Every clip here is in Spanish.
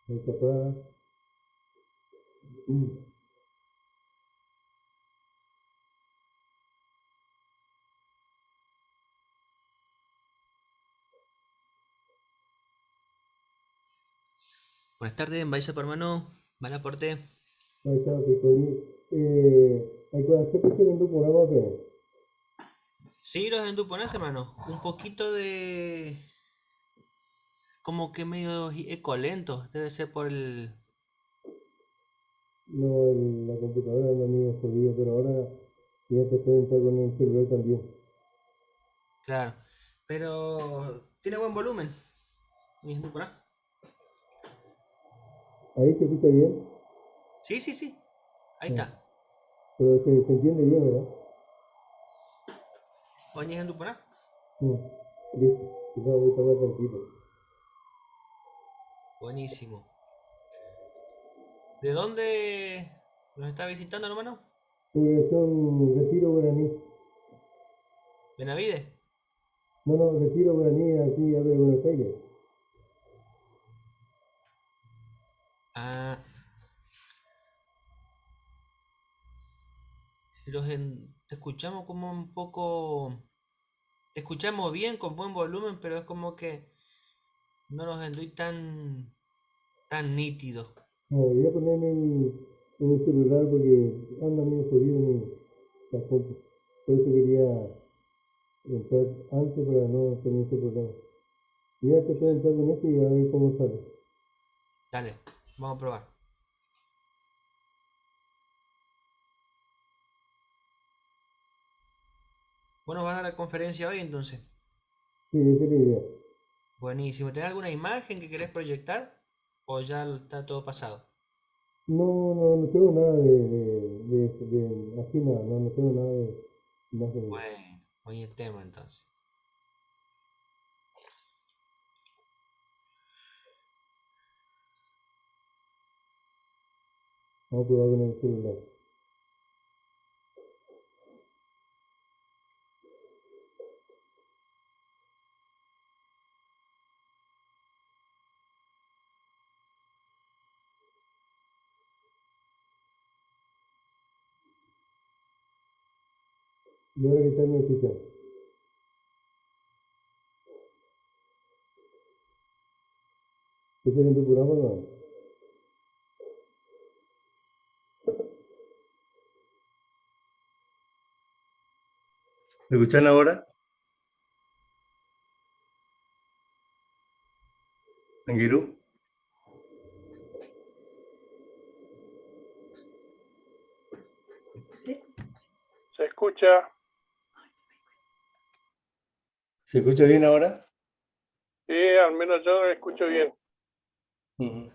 Ahí capaz. Buenas tardes, vais por hermano, mal aporte. Ahí está, Picorí. Hay que hacer que se vende por agua, pero. Sí, los endupones, hermano. Un poquito de. Como que medio ecolentos. Debe ser por el. No, la computadora es medio jodida, pero ahora ya te puede entrar con el celular también. Claro. Pero. Tiene buen volumen. ¿Mi enduponá? Ahí se escucha bien. Sí, sí, sí. Ahí Ah, está. pero se entiende bien, ¿verdad? Oñez enduponá. Mm, listo. Quizás ahorita más tranquilo. Buenísimo. ¿De dónde nos está visitando, hermano? Son Retiro Guaraní. ¿Benavide? No, no, Retiro Guaraní aquí de Buenos Aires. Ah, te escuchamos como un poco. Te escuchamos bien, con buen volumen, pero es como que no nos enduy tan nítido. No, voy a poner en el celular porque anda medio jodido la foto. Por eso quería entrar antes para no tener este problema. Y ya te puede entrar con este y a ver cómo sale. Dale, vamos a probar. Bueno, vas a dar la conferencia hoy entonces. Sí, esa es la idea. Buenísimo. ¿Tenés alguna imagen que querés proyectar? ¿O ya está todo pasado? No, no, no tengo nada así nada, no, no tengo nada de imagen. Bueno, hoy el tema entonces. Vamos a probar con el celular. Y ahora que tal me escuchan. ¿Escuchan en tu programa o no? ¿Me escuchan ahora? Angiru. Se escucha, ¿Se escucha bien ahora? sí, al menos yo lo escucho bien. Ujú.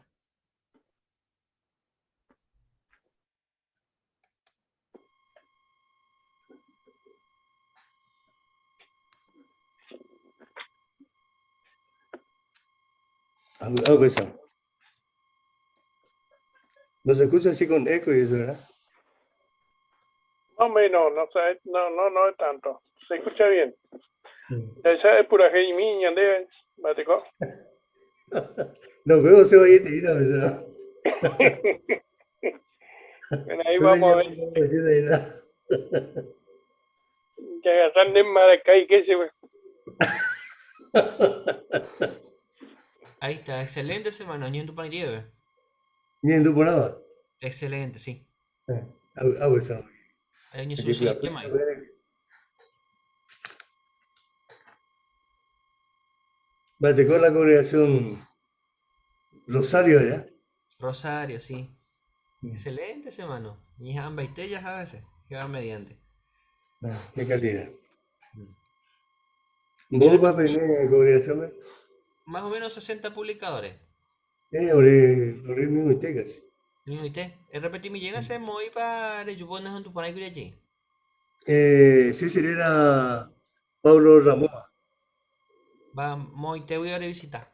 Pues, no se escucha así con eco y eso, ¿verdad? No, menos, no, no es tanto. Se escucha bien. Mm. Esa es pura miña, de Batico. No, luego se va a ir, ¿no? Bueno, ahí No me vamos a ver. llamo, no me ayuda ni nada. Que agarran de Maracay, que se Ahí está, excelente semana, ni en tu pan y nieve. Ni en tu programa. Excelente, sí. Pues, Hay un aquí la sistema plena, ahí. Bate con la congregación Rosario allá. Rosario, sí. Mm. Excelente semana. Ni ambas a veces, que va mediante. Qué calidad. Mm. ¿Vos Yo vas a venir a congregación? más o menos 60 publicadores. Ore mismo y tecas. ¿Viste? Repetí mi llega se muy para Yuponas en tu por ahí allí. Sí, sería Pablo Ramón. Va, muy te voy a visitar.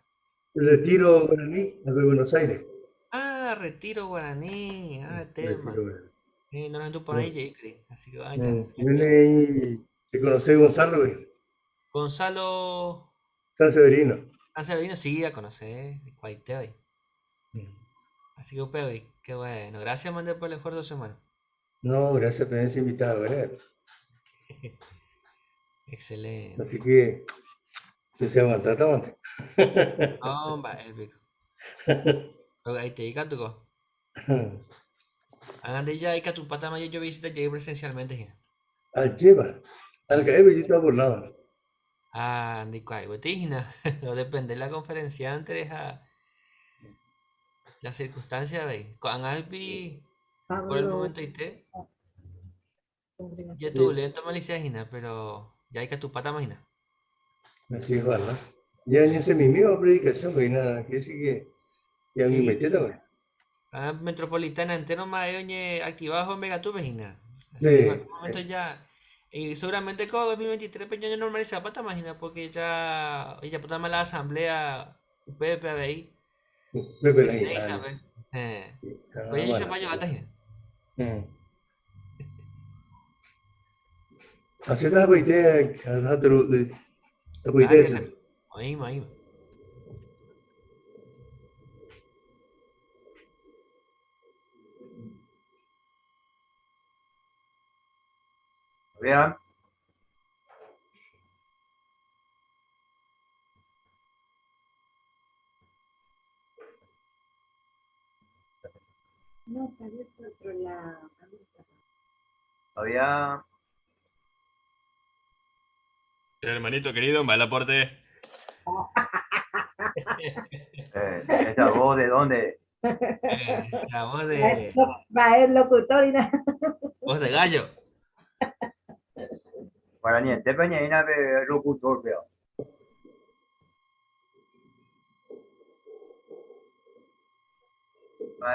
El Retiro Guaraní, de Buenos Aires. Ah, Retiro Guaraní. Ah, tema. Retiro Guaraní. No en tu por ahí, No, Jacre. Así que ahí está. no, viene ahí, que conoce Gonzalo, güey. Gonzalo San Severino. Anselino, sí, a conocer. Cuaite hoy. Así que, Upewi, qué bueno. Gracias, Mander, por el esfuerzo, semana. No, gracias por tenerse invitado, ¿verdad? Excelente. Así que se aguanta, aguanta. Hombre, épico. Ahí te diga tu. Hagan de ya, hay que tu pata mayor yo visita llegué presencialmente. Ya. Lleva. Al que yo estaba por lado. Ah, ni cuál, botígina. No depende de la conferencia antes a la circunstancia, ¿veis? Con Alpi, por el Pablo, momento, y te, ya congregación. tuvo lento malicia, pero ya hay que tu pata imagina. Así es, ¿verdad? Ya en ese mi misma predicación, pues nada, que sí que ya me Sí, metí también. la metropolitana entero más oye activado en Mega tu vecina. Así que en Sí, cualquier momento ya. Y seguramente con 2023 pues ya normalizar pata imagina, porque ya puta la asamblea UPP ahí. Pepe la Pues sí, gitana. ¿sabes? Pues Ah, ya bueno. para llevar tajina. Así está, pues, hasta pues, Ah, que eso. ahí, ahí. Vean, No, está abierto por la... había Hermanito querido, mal aporte. esa voz de dónde, La voz Va el locutor y nada. voz de gallo. guaraní, te peña y nave locutor, veo.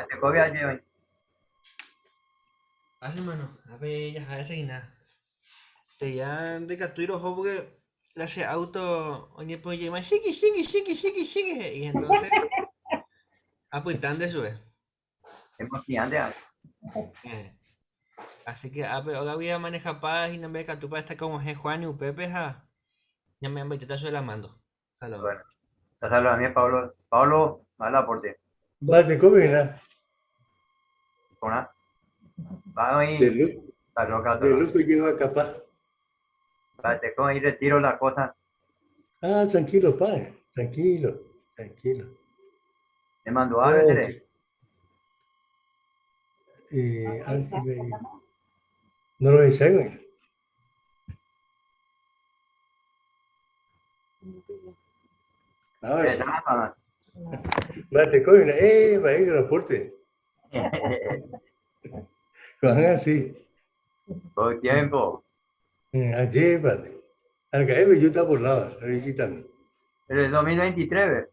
Te cobia llevan. Pasa, hermano. A ver, ya, a veces y nada. Te ya de captura ojo porque le hace auto. Oye, pues oye, más chiqui, chiqui, chiqui, chiqui, chiqui. Y entonces, pues tan de sube. Emocionante. Eh, Así que, ahora voy a manejar página, me captura para estar como G. Juan y Upepe, ja. Ya me han metido eso de la mando. Salud. Bueno, saludos a mí, Pablo. Pablo, mal aporte. Va, te come, ¿no? Con una. Va De ahí, lujo, la roca, de lujo lleva capaz. va, te con ahí retiro las cosas. Ah, tranquilo, padre. Tranquilo, tranquilo. Me mandó a No, ver, sí. No lo deseo, güey. Ah, sí. nada Va, te come, va, que lo aporte. Van así. todo el tiempo. Llévate. Al que yo estaba por lado, visítame. Pero el 2023, ¿ves?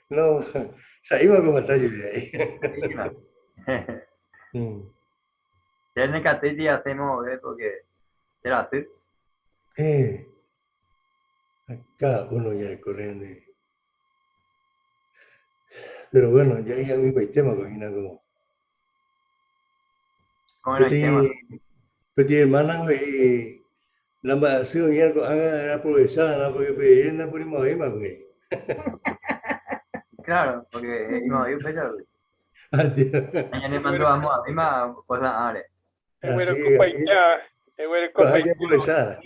No, salimos como está de ahí. Tiene que hacer y hacemos, porque será tú. Cada uno ya corriendo. Pero bueno, ya mi tema, cogina como. ¿Cómo era el tema? Peti hermana, la embarazo ya era aprovechada, porque ella por ahí más, güey. Claro, porque íbamos a ir pesado. Así, Ella le mandó a mí más cosas a ver. Bueno, así, copa y ya. Bueno, copa y ya aprovechada.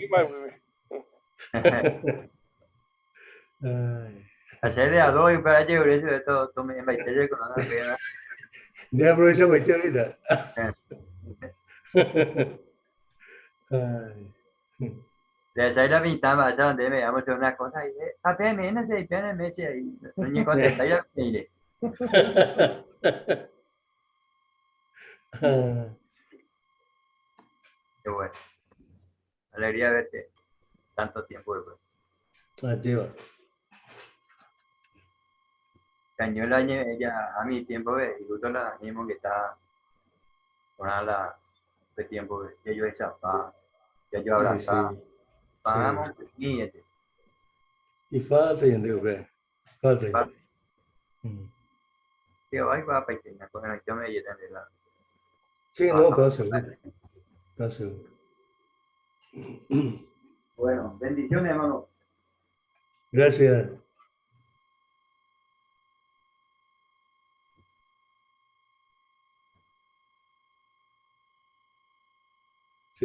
Hacerle a dos y para llevar eso de todo, tome en baitería con la pena. Ya aprovecha para irte ahorita. Le echáis la ventana allá donde me vamos a hacer una cosa y dice, papá, no sé, pene, me eché ahí. No ni contesta, ya me iré. Qué bueno. Alegría verte tanto tiempo después. Lleva. Cañó la ella a mi tiempo, y justo la mismo que está con la de tiempo, que yo echaba, que yo abrazaba. Pagamos y Y falta, y digo, ve. Falta. tío, ahí va pequeña, con el que me llena de la. Sí, no, pasa, pasa. Bueno, bendiciones, hermano. Gracias.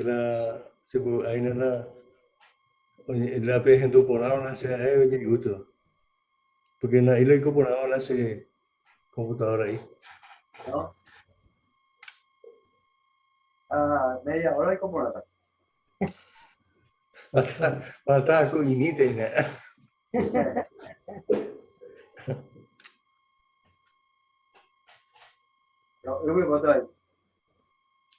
ahí nada, la vez en tu porada se oye gusto. Porque ahí lo que por ahora hace computadora ahí. ¿No? Media hora y como la Falta con inite, ¿no? Yo voy a botar ahí.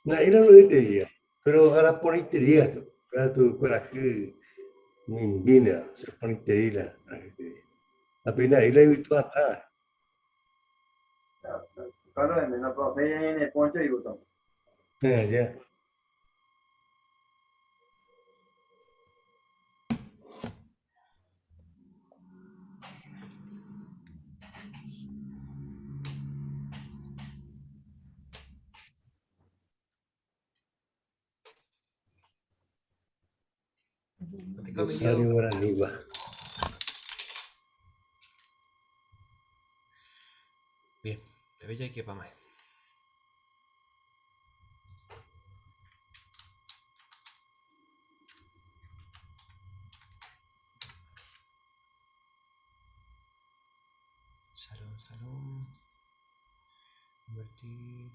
No, ahí no lo diría, pero ahora por interés, para tu coraje, ni viene, se pone interés apenas ahí la he visto atrás. Carlos, no puedo hacer en el poncho y botón. Ya. Rosario Guaranígua. Bien, pero ya hay que para más. Salón. Invertir.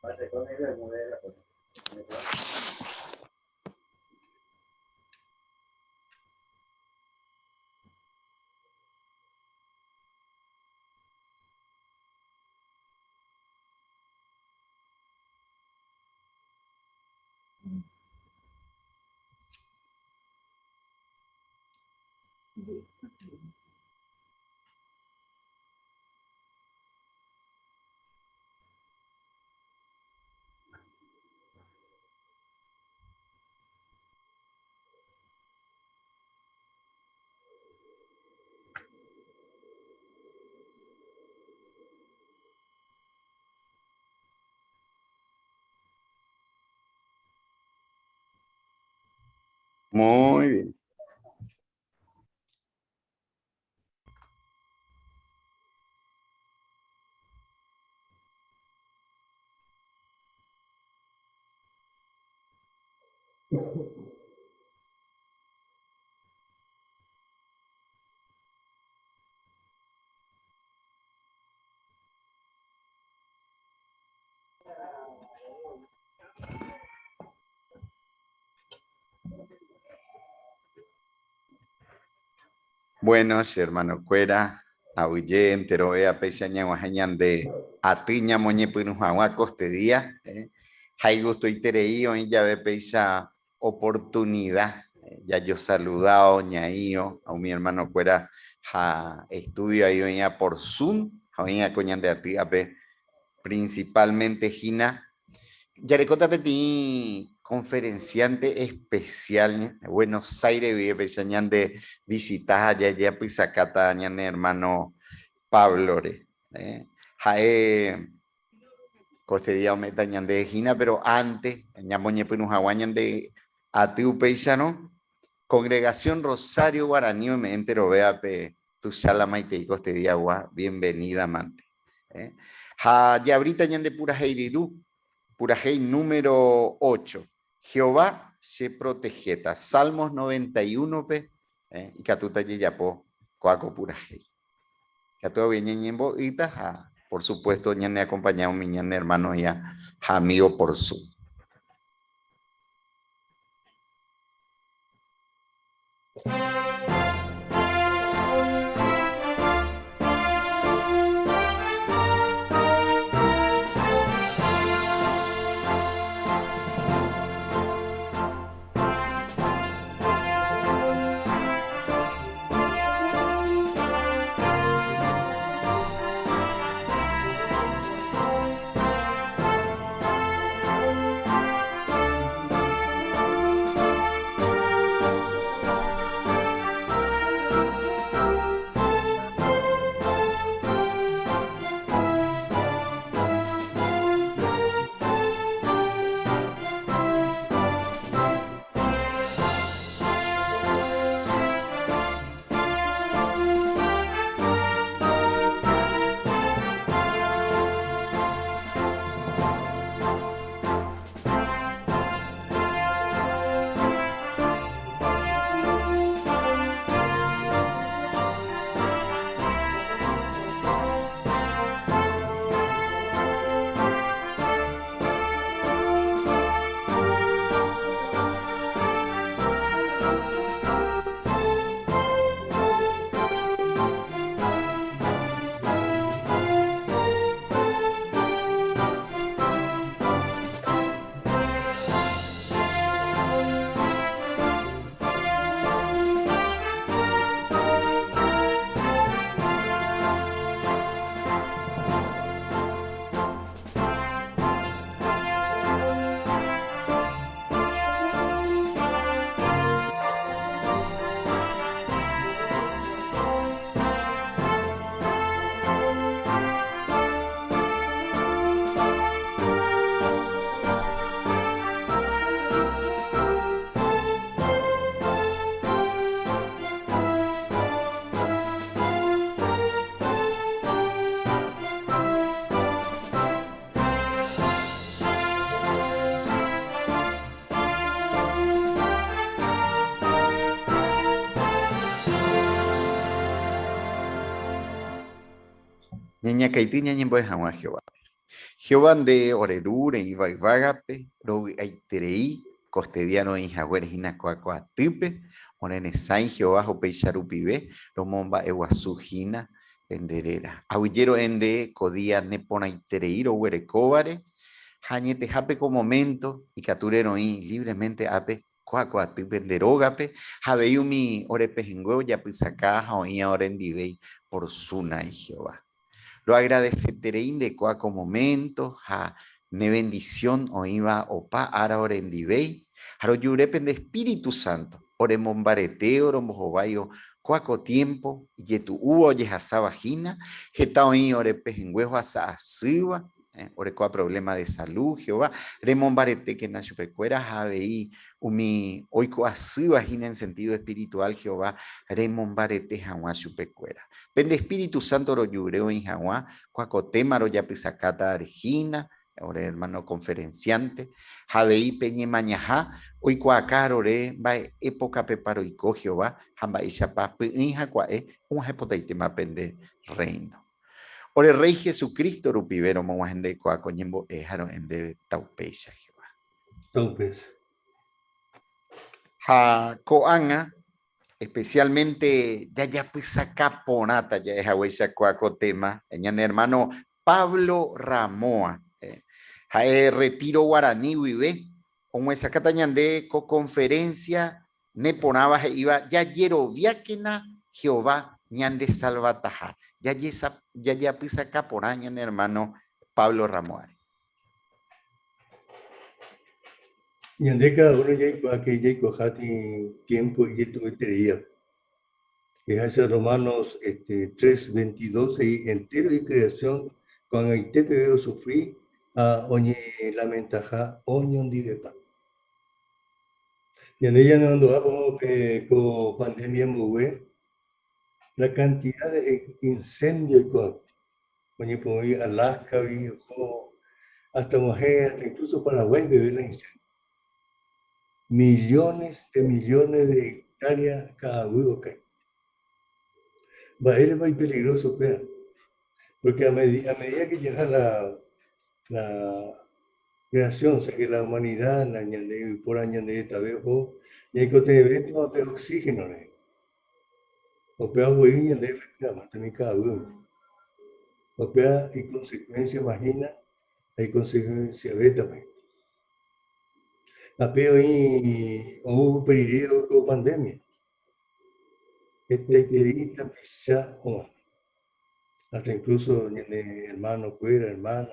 Vale, con ello es muy bien la cosa. Muy bien. Buenos hermano Cuera, Abuyen, Teroea, Pesaña, Guajañan de Atiña, Moñe, Pinujawa, Costedía, Hay gusto y tereí, hoy ya ve peisa oportunidad, ya yo saludado, ñaío, a mi hermano Cuera, estudio ahí hoy por Zoom, hoy a coñan de Ati, principalmente Gina. Yarecota Petit, conferenciante especial, Buenos Aires, vive de visitar allá, ya Pisacata, mi hermano Pablo, Jae, Costedía Ometañan de Gina, pero antes, Ñamoñe Pinujaguañan de Atiu Peisano, Congregación Rosario Guaraní, me entero, vea, tu salama y te Costedía Agua, bienvenida, amante. Ja, ya ahorita de Pura Heirirú. Purajei número 8. Jehová se protegeta. Salmos 91, y catuta yapo, coaco Purajei. Catuta bien ñembo ita, por supuesto, ñane acompañado mi ñane hermano ya, amigo por su. Ñaña Kaiti ñañembo Hawa Jehová. Jehová de Orerure y Vaivagape, Robi Aiterei, Costediano y Jaguer Hinacoacoatipe, Onene Sain Jehová Hopeicharupibe, Romomba Eguazujina, Enderera. Aguillero Ende, Codía Nepona Itereiro, Huerecóbare, Jañete Jape con momento, y Caturero y libremente Ape, Coacoatipe, Enderógape, Javeyumi Orepejengüeo, Yapisacaja, Oía Orendibei, por Suna y Jehová. Lo agradeceré de cuaco momento, ja, ne bendición o iba opa ara orendibei, jaro yurepen de Espíritu Santo, ore mombarete, oro mojobayo, cuaco tiempo, yetu uo yehasa vagina, jeta oí ore pejengüejo asa asiva, ore coa problema de salud, Jehová, remombarete que nacho pecuera, javeí, umi, oiko asiva vagina en sentido espiritual, Jehová, remombarete jaguachu pecuera. Pende Espíritu Santo ro yureo en Jaguá, cuacotema ro yapisacata argina, ahora hermano conferenciante, Javeí peñe mañajá, hoy cuacar ore, va época preparo y co Jehová, jamba y chapa, en jacuae, un jepotaitema pende reino. Ore Rey Jesucristo rupivero moguajende cuacoñembo ejaro en de taupecha Jehová. Taupes. Ja coanga, especialmente ya pues saca ponata ya es agüesa cuaco tema en hermano Pablo Ramoa retiro guaraní vive como esa catañande co conferencia ne ponaba iba ya yero viaquena Jehová ñande salvataja ya pues saca ponaña hermano Pablo Ramoa. Y en cada uno ya que ya cojati tiempo y tu estrella. Que hace Romanos 3:22 y entero y creación con el te veo sufrir a oñe lamentaja oñon direpa. Y en ella no ando que con pandemia muy la cantidad de incendios con oñe por Alaska hasta mujer hasta incluso Paraguay beber la incendio. Millones de hectáreas cada huevo que es muy peligroso, porque a medida que llega la creación, o sea, que la humanidad, por años de tabejo, y hay que tener oxígeno, o peor, güey, de también cada uno. O peor, y consecuencia, imagina, hay consecuencia beta, a peor, y hubo peligro con pandemia. Querida, quizá, hasta incluso ni de hermano fuera, hermana,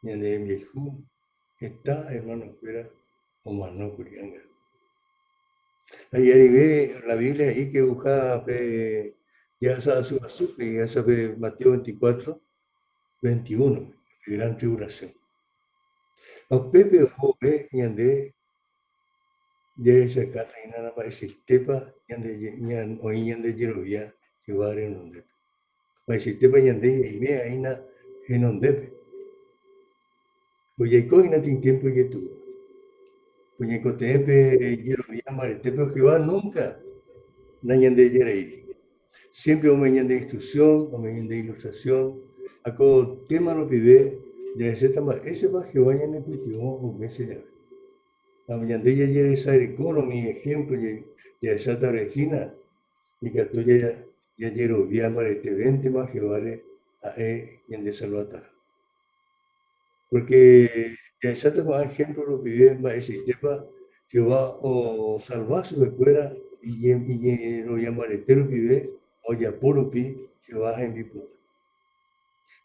ni de viejo, está hermano fuera o mano curianga. Ayer ve la Biblia ahí que busca ya sabe su azúcar, ya sabe Mateo 24, 21, gran tribulación. A Pepe o ve y ande de esa cata y nada más ese tepa y ande o y ande yerovia que va en donde. Mas si te vayan de y me ahí na en donde. Pues ya coge na tin tiempo que tú. Pues ya cotepe yerovia mare tepe que va nunca. Nayan de yerei. Siempre o mañana de instrucción, o mañana de ilustración. Aco tema no pide de ese tema ese va que vayan en cultivo o meses ya. La mañana de yerei sabe con mi ejemplo ya esa Regina y que tú ya yerovia mare te 20 más que vale y en de salvata. Porque ya te va ejemplo lo que va a decir, que va o salvarse de fuera y lo llamaré tero pibe o ya puro pi que va en mi puta.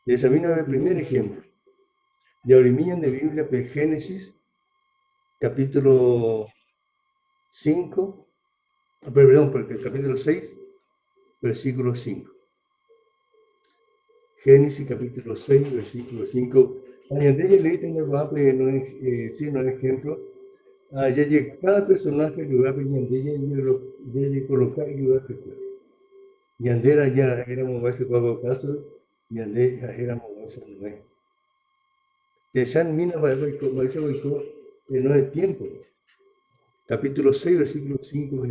De esa vino el primer ejemplo. De Orimillan de Biblia, Génesis, capítulo 5, perdón, porque el capítulo 6, versículo 5. Génesis capítulo 6, versículo 5. Añadí leí en el mapa, no es ejemplo. Cada personaje que va a pedir, colocar y va a pedir. Y andera ya éramos más que cuatro casos, y andera éramos más que no es. Que San Mina va a ver no es tiempo. Capítulo 6, versículo 5.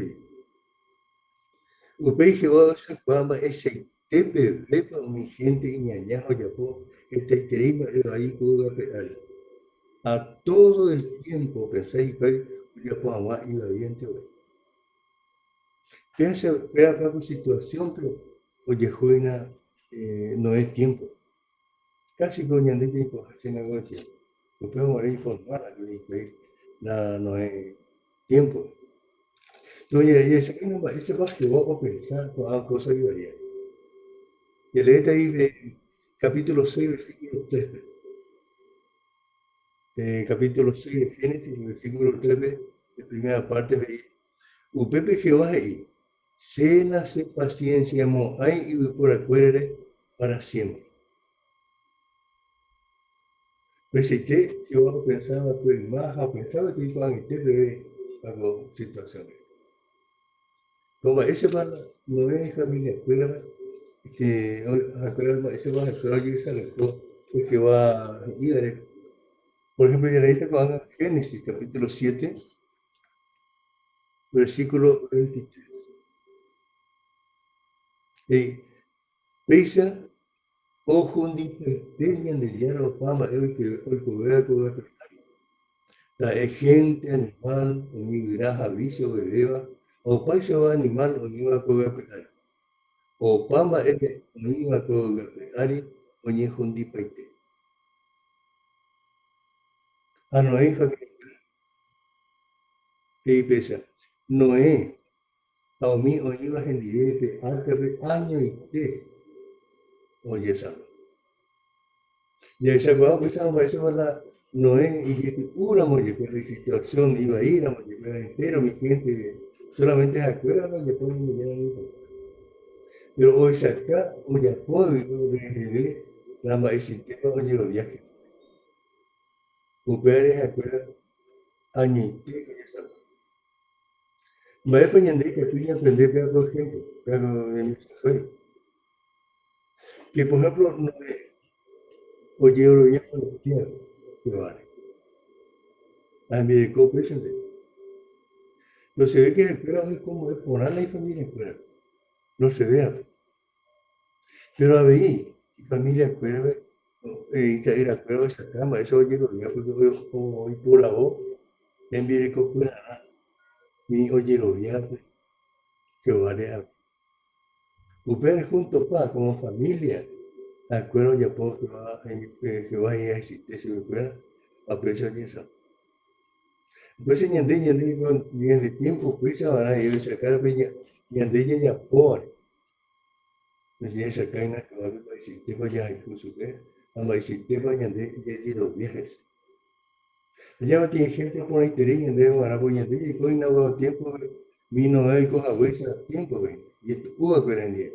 Upei Jehová se cuamba ese tepe, vepa, mi gente, ñañajo, yapo, terima, ahí pudo pegar. A todo el tiempo pensáis que yapo, amá, iba bien, te voy. Piensa, vea acá tu situación, pero, oye, juena, no es tiempo. Casi con ñande que por hacer negocio. Después morir por mala, que no es tiempo. Oye, y ese va que vos a pensar con las cosas que varían. Y leete ahí de capítulo 6, versículo 3. Capítulo 6 de Génesis, versículo 3, de primera parte, de Upepe Jehová ahí. Cena se paciencia, mo hay y por acuerde para siempre. Pues si te, yo pensaba, pues más, pensaba que iban a tener algo situaciones. Como ese va, no es familia, escuela, que ese va a escuela, yo esa que va a ir. Por ejemplo, ya leíste con Génesis, capítulo 7, versículo 23. Pesa, ojo, un dipeñan de diálogo, fama, que hoy cobra. La gente, animal, o migraja, vicio, bebeba, o paisa animal, o iba a cobrar. O pamba, o iba a cobrar, o ni jundi paite. No es familia. ¿Qué pesa? Noé, a mí, o iba en directo, año y te, oye, sabe. Y esa cosa, pues, eso la Noé, y que una mujer, la situación iba a ir a mujer entero, mi gente, solamente se acuerdan, después me llenan. Pero hoy acá, hoy a pobre, hoy la maíz, oye, los viajes. Ustedes se acuerdan, año y te, oye, sabe. Me depende que tú ya aprendés, por ejemplo, pero de mi fue. Que por ejemplo, Noé, oye, los viajes, los tierra, que vale. A mi cooperación. No se ve que espera es como es por la familia espera. No se vea. Pero a ver, familia espera, ir a cuerva esa cama, eso oye lo veía porque como hoy por la voz, en Virico fuera, mi oye lo veía que vale a ustedes juntos pa, como familia, acuerdo ya puedo que va a existir si me fuera, a precio de eso. Pues ñandé, de tiempo, pues ahora yo sacar peña, ñandé ya por. Jadi sekarang nak kalau baik sistem aja itu sudah, baik sistem aja jadi los viajes. Ya va tiene gente por ahí tería de ahora voy a decir que hoy no va tiempo, vino ahí coja huesa tiempo ven, y esto hubo que rendir.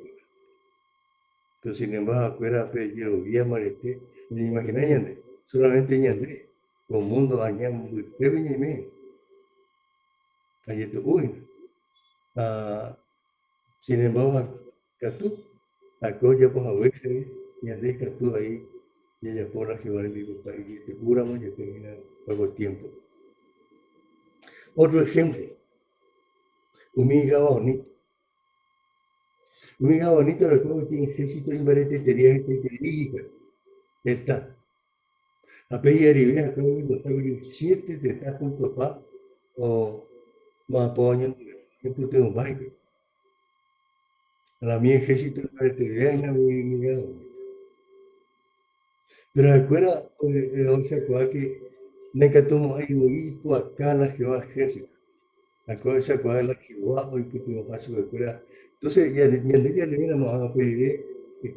Pero sin embargo, fuera pedir los días marete, ni imagináis ande, solamente ñande, con mundo allá muy pequeño y me. Ahí esto uy, sin embargo, catú, acoge pues a veces, ñande catú ahí. Y ella por la llevar en mi país y te juramos que termina poco tiempo. Otro ejemplo, Umiga bonito. Umiga bonito, recuerdo que tiene ejército invariante, tenía gente inteligente. Está. A pedir a Rivera, acá voy a contar 7 de estar junto a Pa, o más apoyo, yo puse un baile. A la mi ejército invariante, vean, mi pero recuerda, o sea, que Necatumo hay un acá la que va a ejército. La cosa es la que va hoy que tengo más de fuera. Entonces, ya le viene a pedir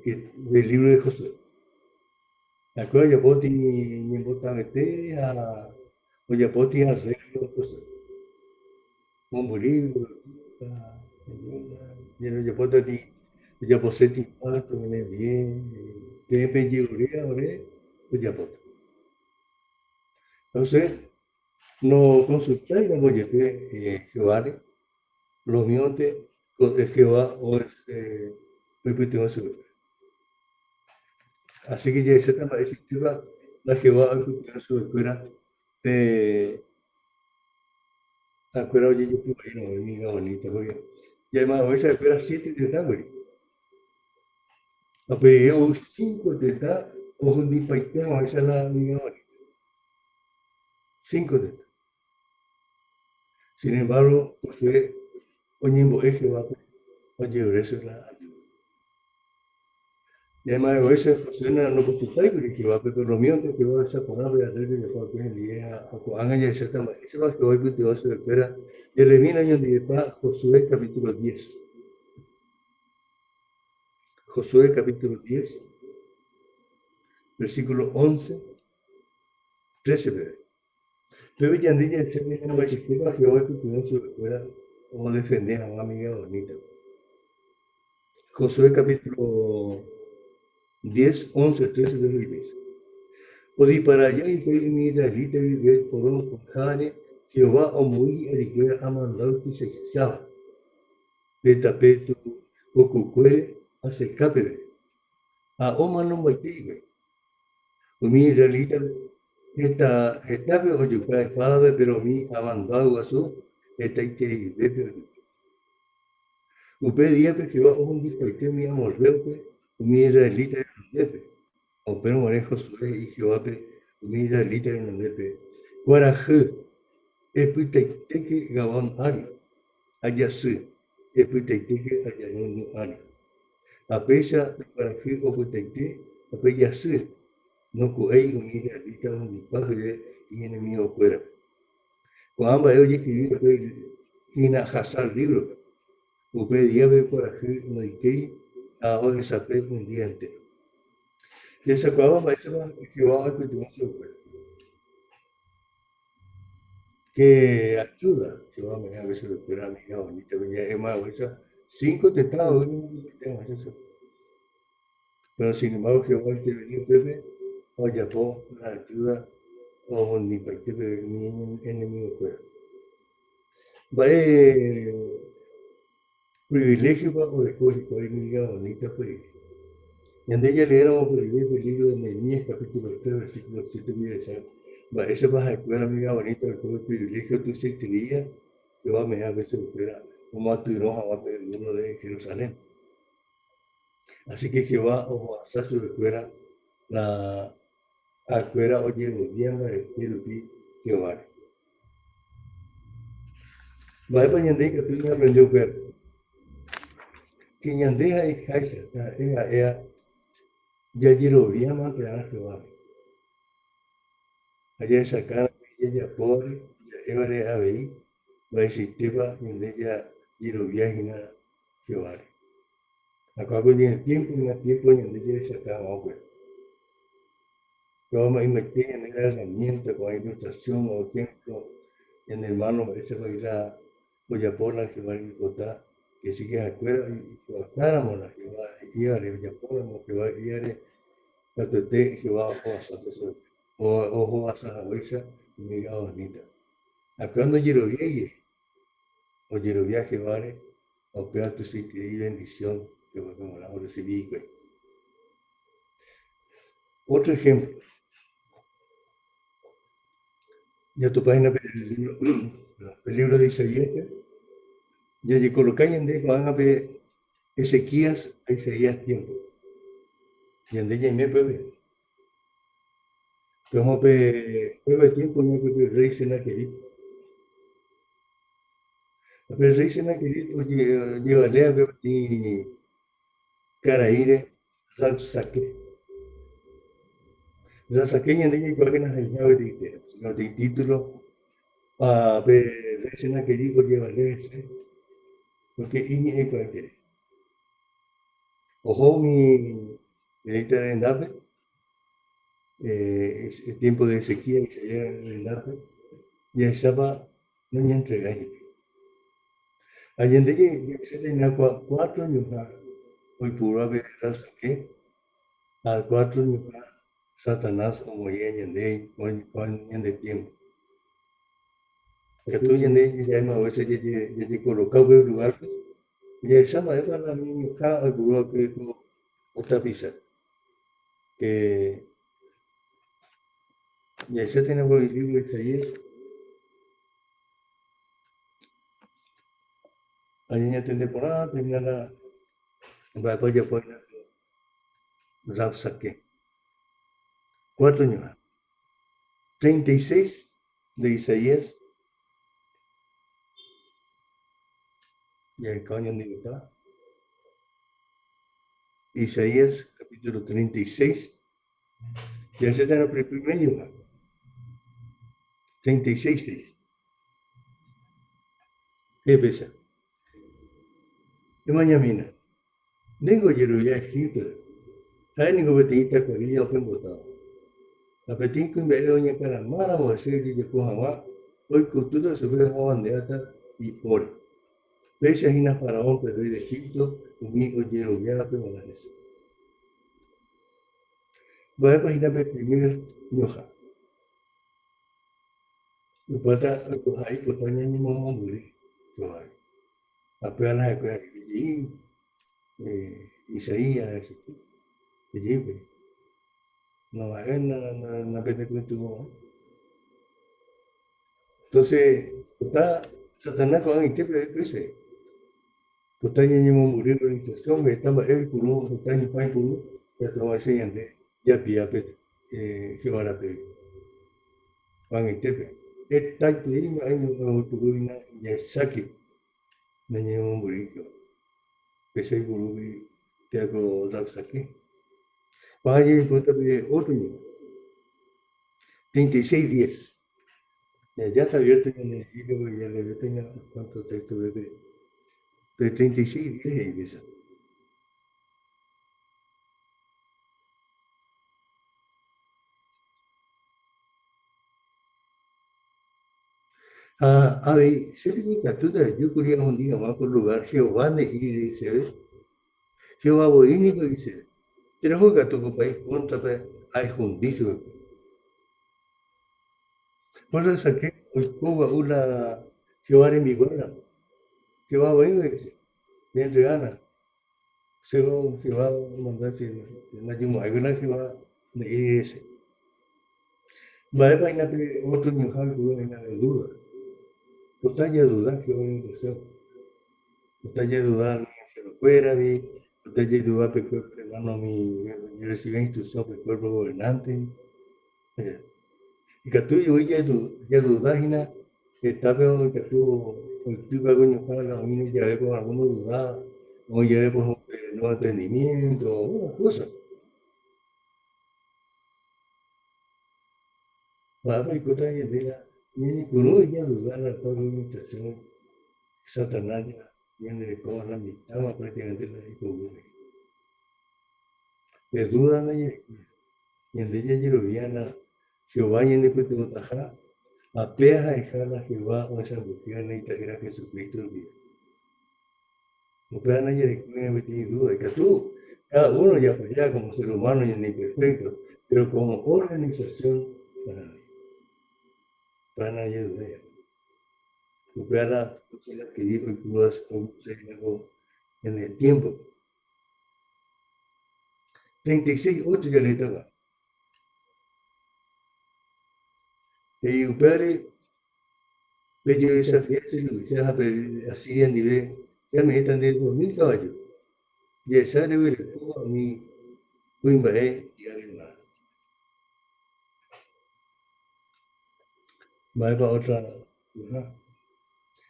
que del libro de Josué. La cosa ya puedo ni botar o ya puedo tener arreglo Josué. Un libro, ya puedo tener, ya puedo ser impacto, viene bien, que pendiente, pues ya puedo. Entonces, no consultáis la voy que Jehová, los miotes, Jehová o tengo su. Así que ya esa etapa existiva, la Jehová tengo su escuela, la escuela oye yo puedo ir a mi bonita, porque y además esa escuela 7 de Tangori. Pero 5 tetas, o un dipaiteo, esa es la amiga ahora. 5 tetas. Sin embargo, fue Oñimbo Eje va a llevar eso la ayuda. Y además de eso, funciona no con tu país, que va a pero lo mío que va a esa palabra de que va a tener día a Coanga y ese tema. Ese va que hoy que te va a hacer espera. Y le viene año de paz, Josué capítulo 10. Josué capítulo 10, versículo 11, 13. Pero ya andé ya se me no va a decir que va que hoy que te va a hacer espera. Como defender a una amiga bonita. Josué capítulo 10, 11, 13 de la iglesia. Odi para allá y que mi israelita y ve por un cojane, Jehová o muy eriquera aman lauti se saba. Peta petu, ocucuere, hace capere. A oma no maitigue. O mi israelita, esta etape o yuca espada, pero mi abandado a su, esta iteri bebe. Upe día que Jehová o un dispaite mi amor veupe, o mi israelita en el o pero manejo su y Jehová, o mi israelita en el depe. Guaraje. Epiteiteke Gabon Ari, Ayası, Epiteiteke Ayanonu Ari. Apesha para que Opiteite, Apeyası, no coei unida habita un dispagre y enemigo fuera. Cuando yo escribí que Hina Hazar libro, Upe diabe para que no ikei, a hoy sape un día entero. Que se acaba maestra que va a pedir que ayuda, que va a veces lo espera amiga bonita, venía es más, esa 5 tentados, eso. Pero sin embargo, que va a intervenir Pepe, o Japón, la ayuda, o ni para que mi enemigo fuera. Va privilegio para poder coger amiga bonita, pues. Y ande ya leéramos por el libro de Nehemías, capítulo 3, versículo 7, va, ese vas a escuela amiga bonita, el privilegio tú se quería, que va a me a veces fuera, como a tu roja va a pedir uno de Jerusalén. Así que Jehová o a su escuela, la escuela oye los días de Jehová. Va a aprender que tú no aprendió ver. Que ñandeja es Kaisa, ella ya llegó bien más que a Jehová. Allá sacaron ella pobre, ella le había, va a decir, tepa, donde ella llegó bien a Jehová. Acabo de el tiempo y más tiempo en donde ella sacaba agua. Yo me metí en la herramienta con ilustración o ejemplo, en el mano, ese va a ir a Oyapola, que va a ir a Cotá, que sigue a escuela y cortáramos la que va a ir a Oyapola, que va a ir a Toté, que va a pasar eso, o a Sajahuesa, y me diga bonita. Acá no quiero viaje, o quiero viaje, vale, o peor tu sitio y bendición, que va a recibir, güey. Otro ejemplo. Ya tu página el libro de Isaías, ya llegó lo que hay en de van a ver Ezequías, Isaías tiempo. Y en de ya me puede. Como puede tiempo me puede rey Senaquerit. Pero el rey Senaquerit llegarle a ver ni Caraire, saque. La saque y en ella igual que nos enseñaba de no de título a ver rey Senaquerit o llegarle ese. Porque iñi es cualquiera. Ojo mi militar en Dape. El tiempo de sequía y se llega el dato, ya estaba no me entregáis. Allende que se tenía 4 años, hoy puro haber que a 4 años, Satanás como ya Allende, con de tiempo. Que tú ya más veces ya colocado en el lugar, ya esa manera la niña acá, al puro que otra pizza. Que ya se tiene el libro de Isaías. Allí ya tiene temporada, tenía la vaya pues Rabsaque. 4 años. 36 de Isaías. Ya el coño ni está. Isaías, capítulo 36. Ya se está en el primer año. 36 dice. ¿Qué pesa? De mañana. Tengo ya escrito. Hay ningún betita que había votado. La petín que me dio doña cara mala o decir que yo coja hoy con todo se ve joven de ata y ore. Veis ahí na faraón pero de Egipto, conmigo lleno ya pero la res. Voy a página de primer ñoja. Me pata ahí pues taña ni mamá muri. Yo ahí. Apenas hay que Isaías y no hay na pete con tu. Entonces, está Satanás con el tiempo de ese. Kutanya nyuma muri organización que estaba el kuru, kutanya pai kuru, ya estaba enseñando, ya pia pe, que ahora pe, van el tepe. Está ahí, hay un kuru ina, ya saki, na nyuma muri yo. Pese kuru que hago rap saki. Vaya, puta pe, otro yo. 36:10. Ya está abierto en el libro, ya le tengo cuánto texto bebé. Pero 36:10 empieza. A ver, significa tú yo quería un día más por lugar, Jehová de ir y se ve. Jehová voy y se pero juega tu país contra hay jundicio. Por eso saqué, hoy coba una Jehová en mi guarda. Jehová voy y dice, bien regana. Según Jehová mandarse, no hay más, alguna Jehová de ir y ese. Vale, para que otro mujer que venga de duda. Está ya dudar que hoy en deseo. Está ya dudar que lo fuera, está ya dudar que el cuerpo hermano mi recibe instrucción del cuerpo gobernante. Y que tú ya dudar que está peor que tú hago para la mina ya ve con alguna duda, o ya ve por no entendimiento, una cosa. Va a encontrar ya de la y uno ya dudar la administración Satanás ya viene de toda la mitad, más prácticamente la dijo, de duda no hay, y en ella Jeroviana, Jehová y en el puesto de Tajá, apeas a dejar a Jehová o esa mujer y traer a Jesucristo el día. No puedan ayer que me tiene duda, de que tú, cada uno ya falla como ser humano y en imperfecto, pero como organización, para nadie duda. Supera la que dijo y pudo hacer en el tiempo. 36:8 ya le estaba. Y upare, pero esa fiesta lo que se hace así en nivel, ya me están de 2000 caballos. Y esa le voy a decir a mi Wimbae y a mi hermano. Va para otra,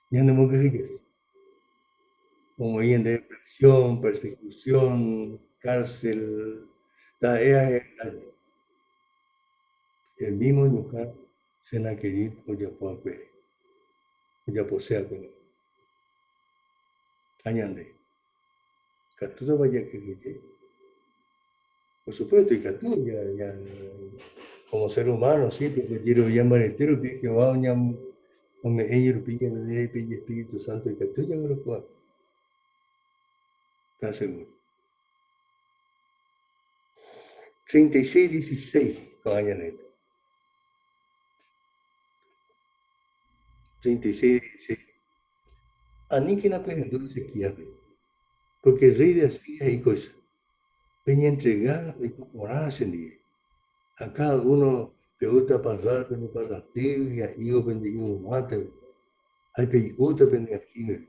ya no me quejes. Como ahí en depresión, persecución, cárcel, el mismo lugar se na querido o ya puede, o ya posee con añade. Catudo vaya que por supuesto, y Catudo ya, como ser humano, sí, porque quiero llamar entero, que va a llamar, como ellos pillan el Espíritu Santo y Catudo ya me lo puedo. ¿Está seguro? 36:16, con añade. 36:16. A mí que no pueden se quiere, porque el rey de Asiria y cosas, venía a entregar y corazón a cada uno le gusta pasar, pero para la tibia, y yo bendigo mate, hay peguta, bendigo aquí.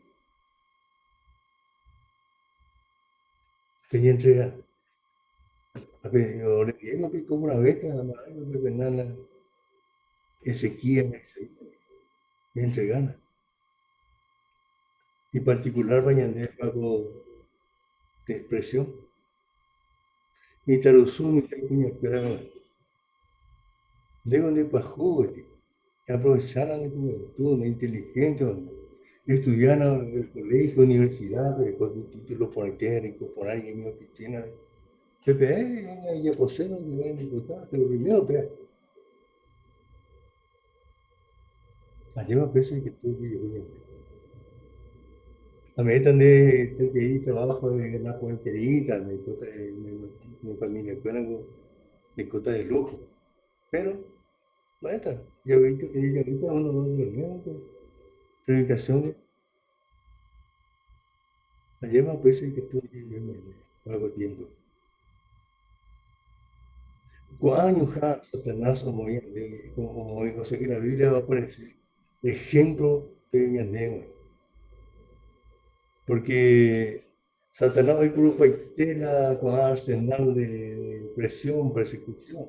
Venía a entregar A ver, yo le digo que como una beta, la madre de Fernanda, Ezequiel, entre ganas. Y particular bañandé pago de expresión. Mi taruzú, mi tacuña, pero de donde pasó, aprovecharan de juventud, de inteligente, estudiaran en el colegio, universidad, pero con un título por técnico, por ahí en mi oficina. Pepe, ya posee no me van a disputar, pero primero, pero lleva peso que tú que a mí también tengo que ir trabajo de ganar por enterita, mi familia, de cota de lujo. Pero, maestra, ya ahorita uno no lo predicación, la lleva peso que tú hago tiempo. ¿Cuántos Satanás como o sea que la Biblia va a aparecer ejemplo de Ñandema? Porque Satanás hoy grupo tela con arsenal de presión, persecución.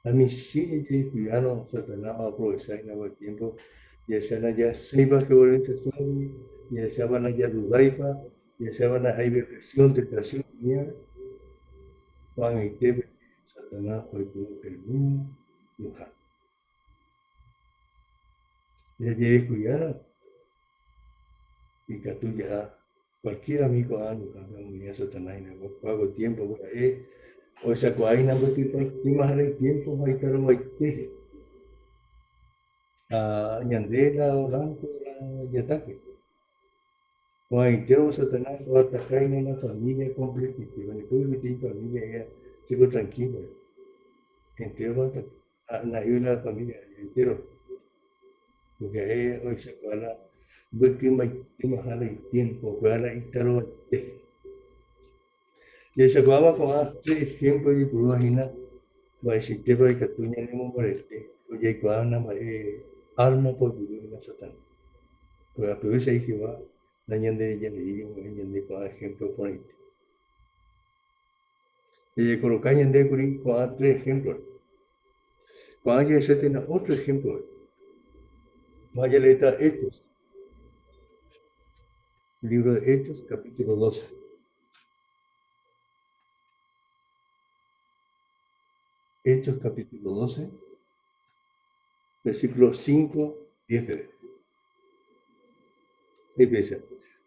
A mis hijos que cuidaron Satanás a aprovechar en algún tiempo, ya sean allá seiba que orientación, ya sean allá dudaipa, ya sean allá presión, tentación, mierda. Juan y Tebe, Satanás hoy como el mismo lugar. Ya llegué cuidar y que tú ya, cualquier amigo ando, ya Satanás, no pago tiempo, o sea, que hay nada que más hay tiempo, hay caro, hay teje. A Ñandela, Blanco, y ataque. Cuando entero Satanás va a atacar en una familia completa, cuando después de familia ya sigo tranquilo. Entero va a atacar, la familia entero. Porque hoy se para, ve que más hay tiempo, para estar y se acababa con tres ejemplos de Purvajina, va a decir que va a Catuña en un morete, oye, cuando alma por vivir en Satán. Pues a veces ahí que va, la ñande ya le digo, ñande por ejemplo por ahí. Y colocar ñande con tres ejemplos. Cuando ya se tiene otro ejemplo, vaya a leer Hechos. Libro de Hechos, capítulo 12. Hechos, capítulo 12, versículo 5, 10. Empieza.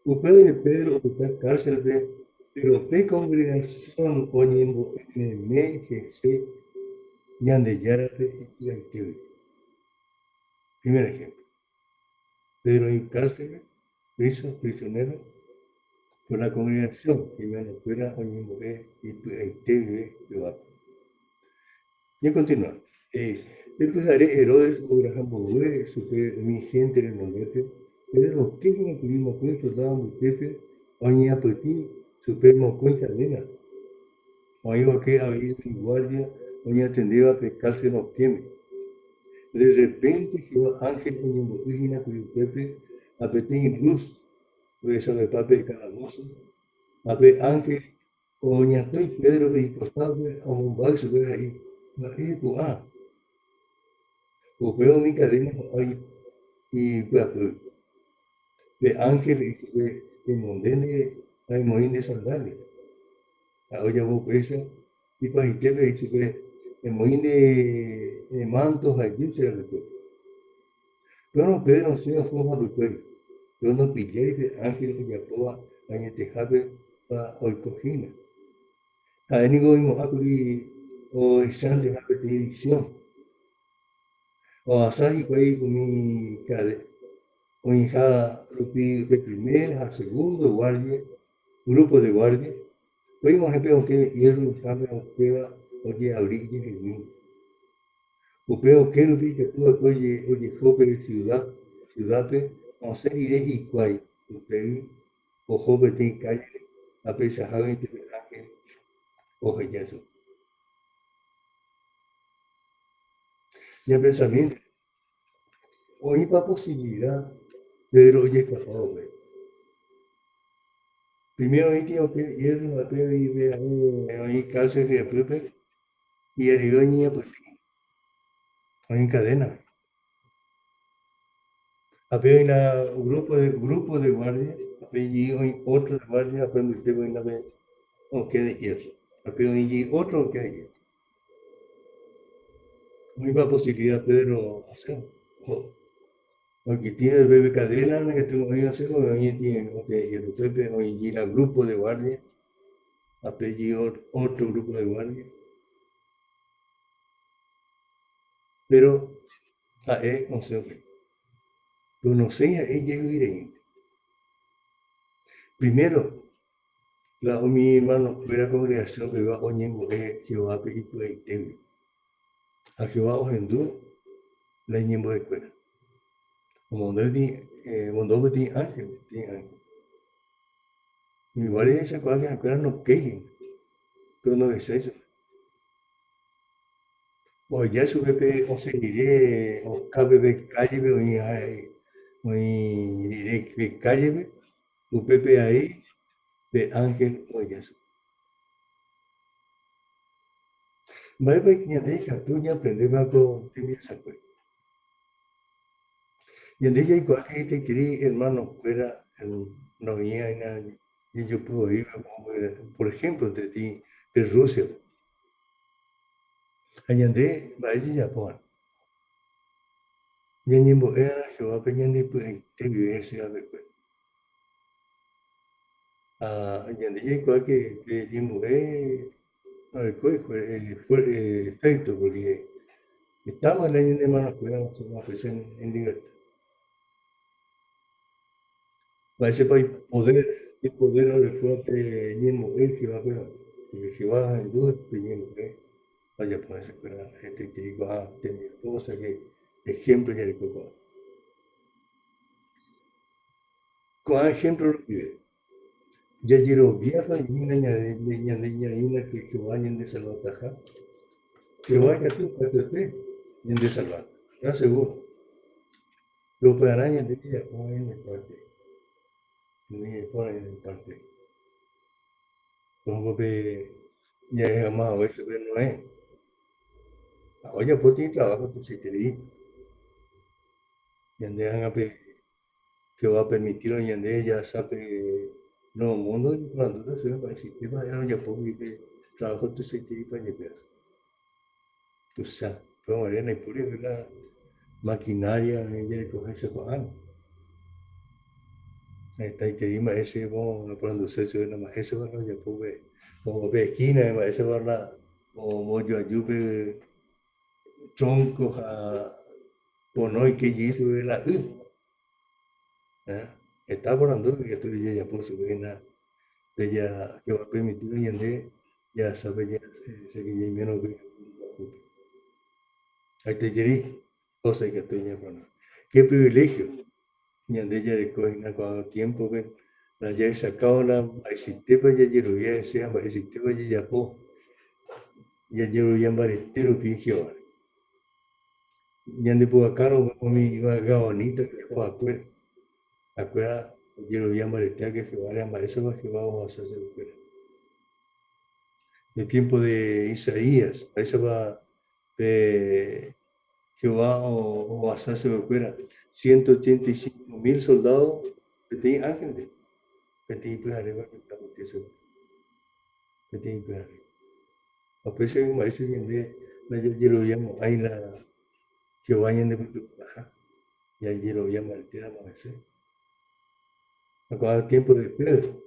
Ustedes de Pedro, ustedes cárcel de, pero de congregación, oñembo, me, jefe, yande, yarate, y actividad. Primer ejemplo. Pedro en cárcel, prisionero, por la congregación, que me espera, oñembo, y actividad, de y a continuar. Después haré Herodes, Abraham, Bogué, mi gente en el norte, pero ¿qué es lo que vimos con soldado muy jefe? Oña Petit, supremo con cadena. Oigo que había en guardia, oña atendía a pescarse en los quemes. De repente, Jehová ángel, oña indígena, con el jefe, a Petit luz, pues a ver papel calabozo, a ver ángel, oña estoy Pedro, de costado, a un balso, ves ahí. O veo mi cadena ahí y pues de ángel de mondene hay moín de sandales. Ahora vos pesa y para que ve que el moín de mantos allí se recuerda. Yo no Pedro no sé cómo recuerdo. Yo no pillé de ángel que ya pueda añetejar para hoy cocina. A él digo y o exante de repetición. O asahi kwei mi cade. O hija rupi de primera, a segundo guardia, grupo de guardia. Hoy un ejemplo que hierro sabe a prueba oye abrille de mí. O peo que no vi que tú oye jope de ciudad, o ser iré y cuay, o pevi, o jope te calle, a pesar de que ángel, o jeyazo. Y a pensamiento, hoy para posibilidad, Pedro oye escapado, güey. Primero hoy tío que hierro, a peor y de hoy calcio que pepe, y arigoña pues hoy en cadena. A peor grupo de guardia, a peor y hoy otro de guardia, a peor me tengo en la vez, o que de hierro. A peor y otro que hay. Muy va posibilidad Pedro, o sea, porque tiene el bebé cadena, que tengo que hacer, hoy tiene, y el pepe, hoy y el grupo de guardia, a peor y otro grupo de guardia. Pero no sé, pero no sé, llega iré. Primero, mi hermano fuera congregación que va oyendo Jehová Espíritu de Itemi. A Jehová Ojendu, la ñembo de cuera. Como mondo de ángel, tiene ángel. Mi guardia esa cosa que acuerdan no quejen, pero no es eso. O ya su bebé, o se diré, o cabe de calle, o diré de calle, un pepe ahí, de ángel, o ya su. Vai que ya deja, tú ya aprendes más con tener esa cosa. Y en ella igual que te quería, hermano, fuera, no había nadie. Y yo puedo ir, por ejemplo, de ti, de Rusia. Allende, va a ir a Japón. Y en Yembo era, yo va a peñar pues, te vive ese a ver, pues. Y en ella igual que Yembo fue efecto, porque estamos en la Allende, hermano, fuera, pues, en libertad. Va a ser para el poder ahora fue que Yembo que va a ver, porque si va en duda, pues Yembo vaya a ponerse para gente que diga, tener cosas que ejemplo ya le copa. Con ejemplo lo que ve. Ya llegó vieja y una niña que vayan de salvataja, que vaya tú, para usted, y de salvar. ¿Estás seguro? Lo podrán en ella, ponen en parte. Ni ponen en parte. Como que ya es amado, eso que no es. Oye, pues tiene trabajo, tú se te di. Y andan a que va a permitir hoy en día ya sabe no mundo y cuando te sube para el sistema ya puedo que trabajo tu sitio para llevar tu sabes pero arena y pura la maquinaria ella le coge ese pan está y te dime ese no produce eso nada más eso va ya puedo ver como ve esquina ese va la o mojo ayude troncos a poner que hizo la está por andar que tú ya puedo subir nada ella que va a permitir hoy en día, ya sabe, ya se que ya menos que ahí te diré, cosa que estoy ya bueno. Qué privilegio, y en ella recoge con tiempo que la ya he sacado la existe para ya lo ya sea, para existe para ya po, ya lo ya baretero fingió. Ya de por acá no mi bonito que fue acuerda, ya lo ya baretero que se va a llamar eso que vamos a hacer fuera. El tiempo de Isaías, eso va Jehová o Asasio de fuera, 185,000 soldados que tienen ángeles, que tienen pues arriba que estamos eso, que tienen pues arriba. A pesar de maestro que yo lo llamo, hay la Jehová en el baja, y allí lo llama el tira más a cada tiempo de Pedro,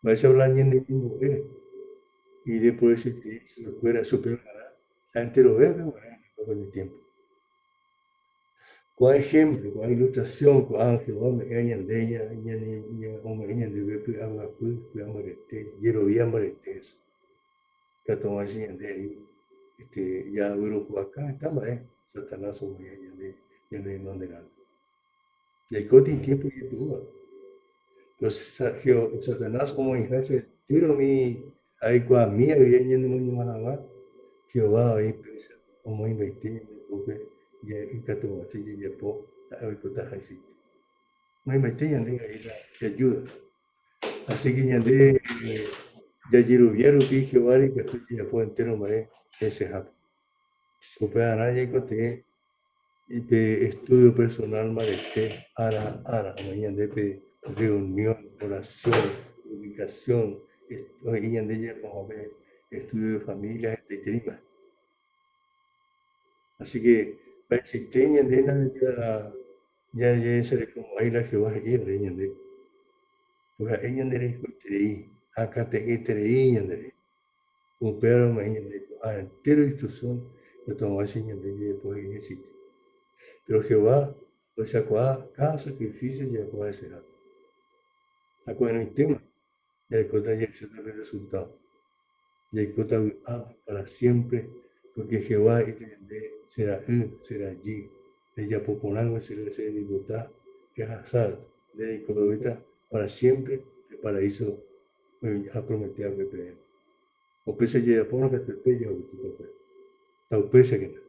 va a hablar en el mismo y después que lo fuera superior la gente lo ve, con el tiempo. Con ejemplo, con ilustración, con ángel, hombre, ella de ella, hombre, ella de ver, pues, haga, pues, amarete, y lo vi amarete, que toma así, de ahí, ya, grupo acá, estamos, Satanás, hombre, ella de no de nada. Y hay cosas en tiempo y tuvo. Los Satanás, como hija, se tiro mi, ahí, con mía, y ella no me más Jehová, ahí, pues, como investiga, y que toma así, y ya, pues, ahí, pues, está así. No hay materia de ayuda. Así que ñande ya yirubiaru pi Jehová que estoy ya puedo entero mae ese hap. Copea anaya y cote y pe estudio personal marete ara mañana pe reunión, oración, ubicación, y ñande ya como ve estudio de familia, trima. Así que la existencia de ya se le como ahí la Jehová y el ñande. Porque ella ne kutrei akate etrei ñande. Un perro me ñande a entero instrucción de tomar ñande de pues existe. Pero Jehová lo sacó a cada sacrificio ya puede ser. Sacó en el tema, ya el cota ya se da el resultado. Ya el cota para siempre, porque Jehová será él, será allí. Ella popular será el libertad, que es asad, de la codovita para siempre, el paraíso ha prometido a Pepe. O pese a ella, por lo que te pella, o te toca. Tal pese que no.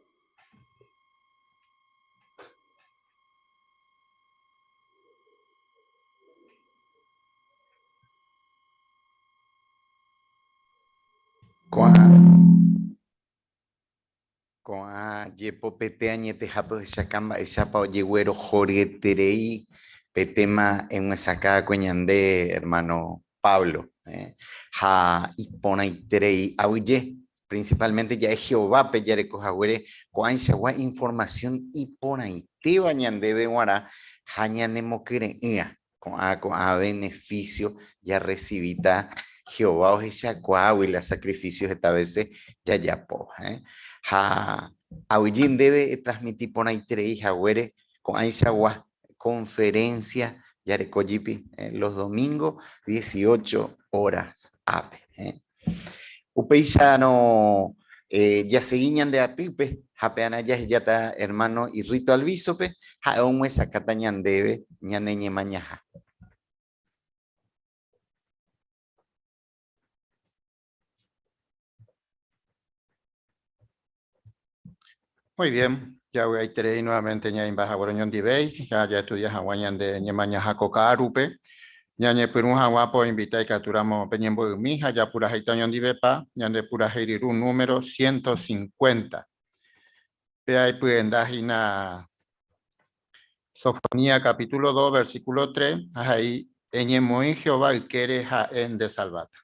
Con a yepo pete añete japo esa camba esa pa yegüero jorge terei petema en una sacada cueñande hermano Pablo ha ipona y terei auye principalmente ya es Jehová peyare cojagüere con esa información ipona y te bañande de guara hañanemo querea con a beneficio ya recibita Jehová o esa coahuila sacrificios esta vez ya po ha Awillín debe transmitir por ahí tres jagüere con Aishagua conferencia Yarecoyipi los domingos 18 horas AP. Upeisa no ya se guiñan de atipe, japeana ya está hermano y rito al bísope, ja un esa catañan debe ñaneñe mañaja. Muy bien, ya voy a ir nuevamente ya en Baja Boroñón de Bay, ya estudias Hawañan de Ñemaña Jacoca Arupe, ya ne Perú Hawapo invita y capturamos Peñembo de Mija, ya pura Jaitañón de Bepa, ya de pura Jairirú número 150. Ve ahí pueden dar una Sofonía capítulo 2, versículo 3, ahí en Jehová el quiere en de salvata.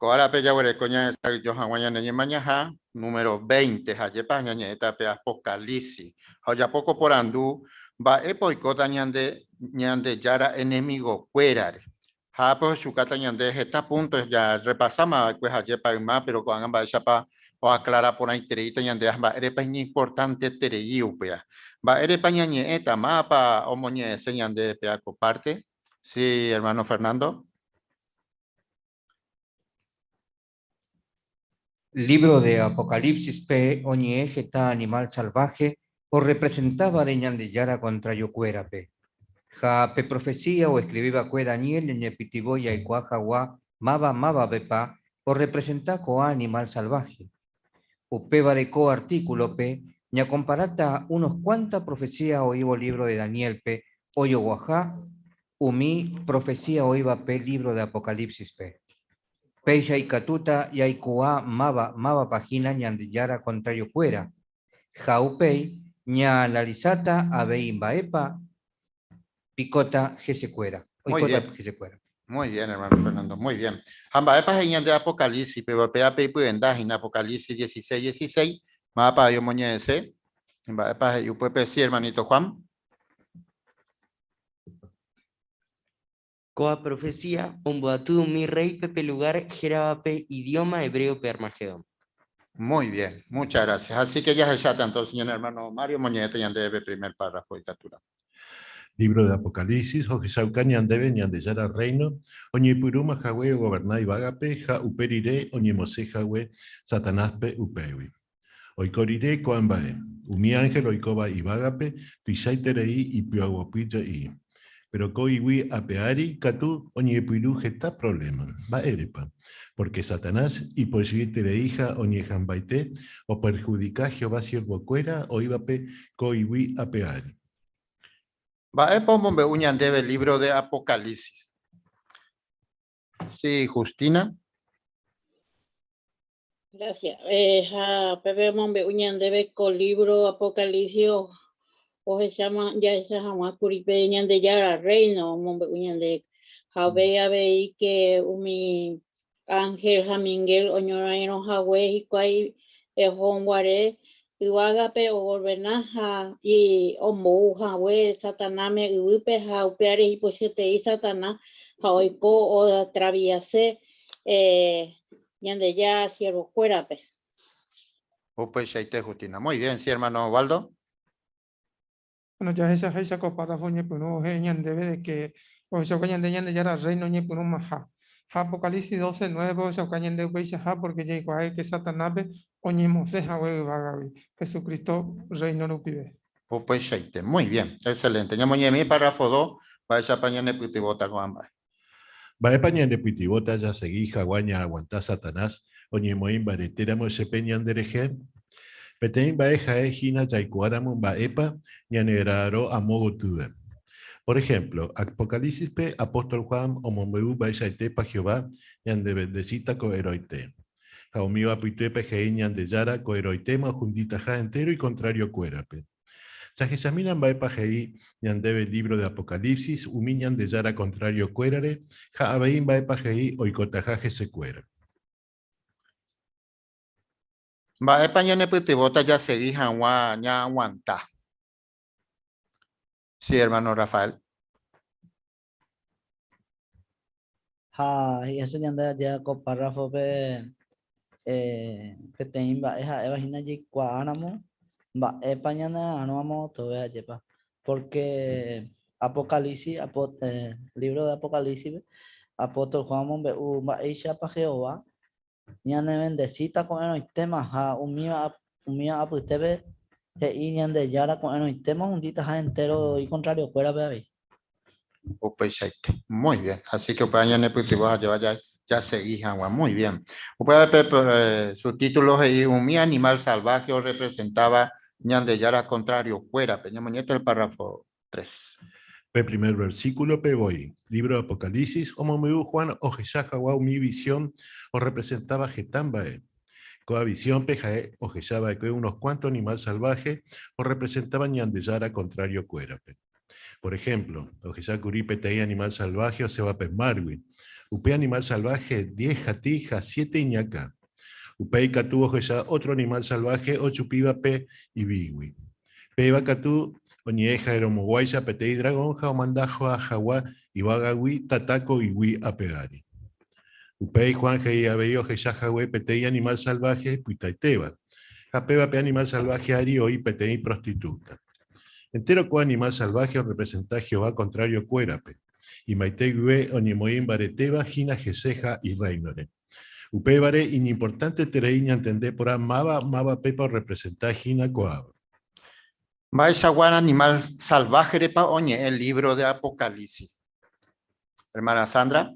Ahora pe ya coña esta yo hawaña ne mañana número 20 hayepa ñañe eta pe apocalipsis. Ya poco por andú va epoicota ñande yara enemigo cuerare. Pues su cata ñande está punto ya repasamos pues hayepa más pero con amba chapa o aclara por ahí tereita ñande va erepa importante tereiu pe. Va erepa ñañe eta mapa o moñe señande pe parte. Sí, hermano Fernando. Libro de Apocalipsis P. Oñe está animal salvaje o representaba de Ñandeyara contra Yocuérape. Ja pe profecía o escribiba cue Daniel en Epitiboya y Cuajaguá maba bepa o representa coa animal salvaje. Upeba de co artículo P. Ña comparata unos cuantas profecía o ibo libro de Daniel P. Oyo Guajá umi profecía o iba P. libro de Apocalipsis P. Peya y Catuta y Aikua mava página ñandillara contrario fuera. Jaupei ña larisata abei imbaepa picota gesecuera. Muy bien. Muy bien, hermano Fernando, muy bien. Ambaepa es de Apocalipsis, pero pea puenda en Apocalipsis 16:16, mapa yo moñese. Ambaepa yo puedo decir, hermanito Juan. Coa profecía, Omboatú, mi rey, Pepe lugar, Jerabape, idioma hebreo Permagedón. Muy bien, muchas gracias. Así que ya se chata entonces, señor hermano Mario Moñete, ya debe primer párrafo y captura. Libro de Apocalipsis, Ojesauca ñandebe ñandeyara reino, oñepuruma jahue gobernai vagape, ja uperire, oñemose jahue, satanaspe upewi. Oikorire coambae, umi ángel oikoba y vagape, tuishaiterei y piaguapilla y. Pero coiwi apeari, catu, oñepuiru geta problema, va erepa, porque Satanás y por hija oñejambaite, o perjudica Jehová siervo cuera, o ibape coiwi apeari. Va epa bombe uñan debe el libro de Apocalipsis. Sí, Justina. Gracias. Pepe bombe uñan debe con libro Apocalipsis. O se llama ya esa jamás curipe ñande ya reino mombe uñande jabe abe que umi ángel jamingel oñoraino jawe y kwai honguare iwagape o gorbenaja y omo jawe sataname upe jaupeare y posete y satana jaoiko o traviase ñande ya siervo cuerape. Ope shaite Justina. Muy bien, sí, hermano Waldo. Bueno, ya esa párrafo ñepuno ñan debe de que o se cañan de ñan ya era reino ñepuno maja. Apocalipsis 12:9 o se cañan de weisha porque ya igual que Satanás o ñemose jawe vagabi. Jesucristo reino no pide. O pues shaite. Muy bien, excelente. Ñamoñemi párrafo 2, va a pañane putibota con ambas. Va a pañane putibota ya seguí jaguaña aguantar Satanás, oñemoim baretéramo se peñan derején. Petein baeja ejina yaikuaramun baepa ñaneraro amogotube. Por ejemplo, Apocalipsis P, Apóstol Juan, omombeu baixaitepa Jehová, ñande bendecita coeroite. Jaumio apuitepe jei ñandeyara coeroitema jundita ja entero y contrario cuerape. Sajexaminan baepa jei ñandebe libro de Apocalipsis, umiñan de yara contrario cuerare, ja abein baepa jei oikotajaje se cuera. Va España ne putibota ya seguí jawa ña aguanta. Sí, hermano Rafael. Y eso ya con párrafo que te va esa imagina allí cuánamo va España no vamos todo allá porque Apocalipsis libro de Apocalipsis apóstol Juan Mombe va ella para Jehová ña ne bendecita con el tema ja umia apustebe y ñan de yara con el tema un dita ja entero y contrario fuera bebé. Muy bien, así que España ne putiboja ya seguí agua, muy bien. Su título es un animal salvaje o representaba ñan de yara contrario fuera, peñamoñete el párrafo 3. El primer versículo, Peboy, libro de Apocalipsis, Omomeu Juan o Jeshajawa mi visión o representaba Getambae. Coa visión Pejae o Jeshaba que unos cuantos animal salvaje o representaban Ñandeyara contrario Cuérape. Por ejemplo, Ojeya Curipe Tei animal salvaje o Seba Pesmarwi. Upe animal salvaje 10 jatija 7 iñaca. Upei Catu Ojeya otro animal salvaje 8 pibape y bigui. Peba Catu Oñeja Eromoguaisa Petei Dragonja o Mandajo a Jaguá y Bagagui Tataco y Gui Apegari. Upei Juanje y Abeyo Ojeya Jagüe Petei animal salvaje Puitaiteba. Japeba pe animal salvaje Ari o Petei prostituta. Entero co animal salvaje o representa Jehová contrario cuérape. Y Maitegue Oñemoín Bareteba, Gina Jeseja y Reinore. Upebare inimportante tereiña entender por mava pepa o representa Gina Coab. Maishawan animal salvaje de Oñe, el libro de Apocalipsis. Hermana Sandra.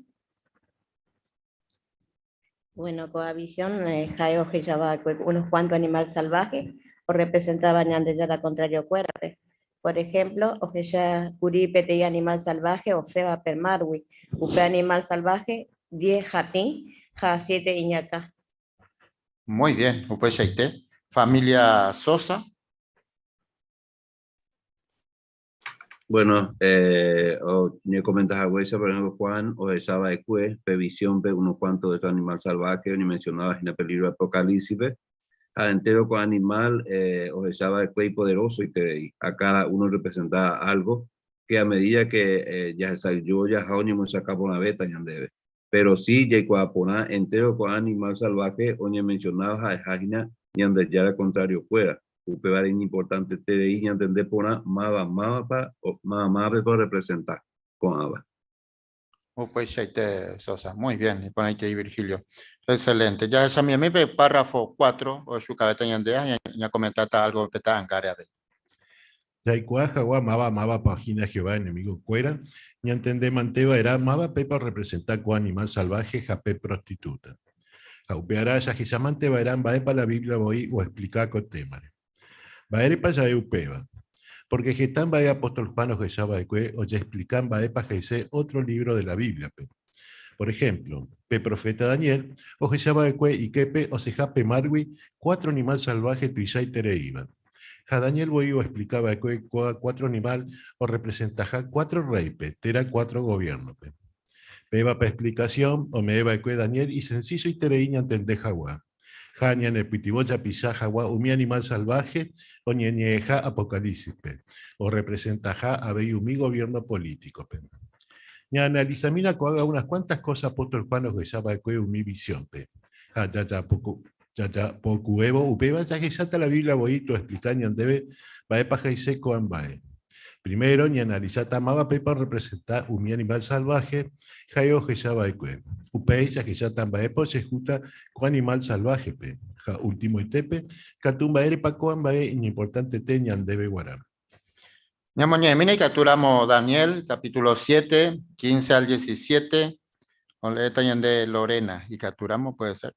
Bueno, coavisión, Jaio Jeyaba, unos cuantos animales salvajes, o representaban Yandeyara contrario cuerpe. Por ejemplo, Ojeya Curipe te animal salvaje, o Seba Permarwi, Upe animal salvaje, 10 jatín, ja 7 iñaca. Muy bien, Upe Sheite. Familia Sosa. Bueno, me comentas a Huesa, por ejemplo, Juan, o Esaba de Cue, Previsión, unos cuantos de estos animales salvajes, ni mencionabas en el peligro de Apocalipsis, entero con animal, o Esaba de Cue poderoso, y que a cada uno representaba algo que a medida que ya salió, ya Jaoni me saca por la beta, ya debe. Pero sí, ya cuando entero con animal salvaje, o ni mencionabas a Jagina, y ande ya al contrario fuera. Upebar es importante tener entender por una mapa para representar con ABA. Pues Sosa, muy bien, y pone aquí Virgilio. Excelente. Ya esa mi párrafo 4, o su cabeza ya comentaste algo que está en cara. Ya Jaguá mava página Jehová enemigo cuera, y entender manteva era mava pepa representar con animal salvaje jape prostituta. Jaupeará esa gisamante vairán para la Biblia voy o explicar con temare. Baerepa ya eupeba, porque Getán va a apóstol Juan o Jesaba de Cue, o ya explican Baepa Jesé otro libro de la Biblia. Por ejemplo, Pe profeta Daniel, o Jesaba de Cue y Kepe, o Sejape Marwi, 4 animal salvaje tuisai tereiba. Ja Daniel voy o explicaba de Cue 4 animal, o representa 4 reipe, tera 4 gobierno. Peba pa explicación, o me eva de Cue Daniel, y sencillo y tereiña entende Jaguá. Janian el pitibocha pisaja o mi animal salvaje o ñeñeja apocalipsis o representa ja mi gobierno político. Ya analizamina que haga unas cuantas cosas apóstol Juan que ya va a mi visión. Ya poco evo upeba ya que salta la Biblia boito explican debe va paja y seco ambae. Primero, ni analizar tamaba pepa representar un animal salvaje, jayo jeyaba de cue. Upei, ya que ya tamba epo se justa con animal salvaje, pe. Ja, último itepe, catumba ere pa coambae, importante teñan debe guaram. Ñamoñe, mira y capturamos Daniel, capítulo 7, 15 al 17, con la teñan de Lorena, y capturamos, puede ser.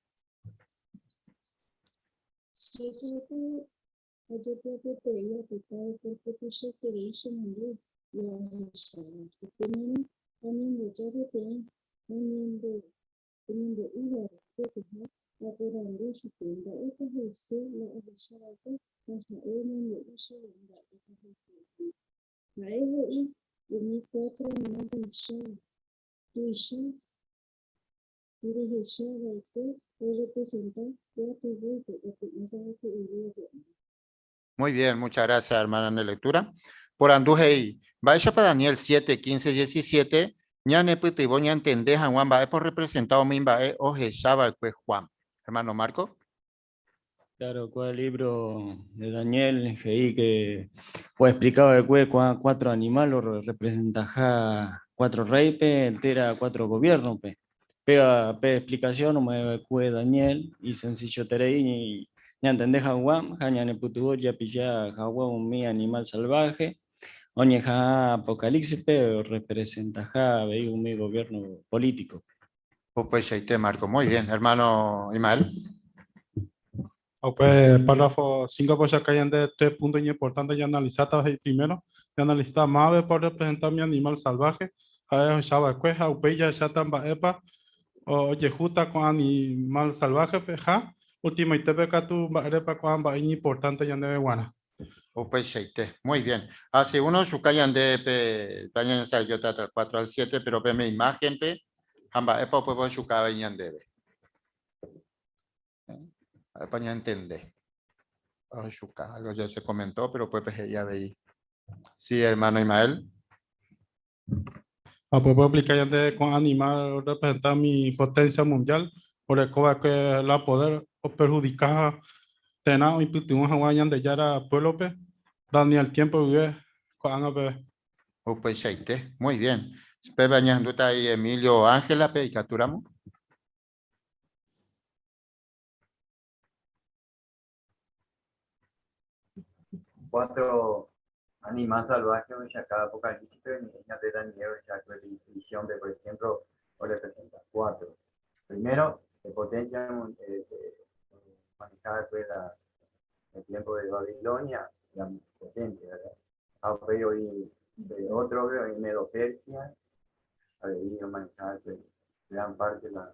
Muy bien, muchas gracias, hermana de lectura. Por Andujei, vaya para Daniel 7, 15, 17, ñane puti voy a entender a Juan Bae por representado mi Bae o Jeshaba el Juan. Hermano Marco. Claro, cuál libro de Daniel, que fue explicado de cue 4 animales, representa 4 reyes, entera 4 gobiernos, pega explicación, me cue Daniel, y sencillo tereín, y ya entendés Jaguam, ya ne putuvo, ya pilla Jaguam, mi animal salvaje, oñe ja apocalipsis, pero representa mi gobierno político. Pues ahí te marco, muy bien, hermano Imael. Pues, párrafo 5, pues acá hay de 3 puntos importantes ya analizados ahí primero. Ya analizar más por representar mi animal salvaje. A Shaba Cueja, Upeya, Shatan Baepa, o Yehuta con animal salvaje, peja. Último y tepeca tu Baepa con Bain importante ya de Guana. Upeicheite. Muy bien. Hace uno sukayan de pañan yo del 4 al 7, pero ve mi imagen pe hamba epo puedo sukaba debe. Para entender. Algo ya se comentó, pero pues ya veí. Sí, hermano Ismael. Puedo aplicar ya de con animal representar mi potencia mundial, por el que la poder o perjudicar tener un imputado hawaiian de yara pueblo pe Daniel tiempo vive con Ana. Upeicheite. Muy bien. Pepe Ñanduta y Emilio Ángela pe y capturamos. Cuatro animales salvajes en cada apocalipsis, ya te dan miedo, ya que visión de, por ejemplo, o representa cuatro. Primero, de potencia manejada después el tiempo de Babilonia, la potencia, ¿verdad? Ahora hoy de otro, en Medo-Persia, había ido manejada gran parte de la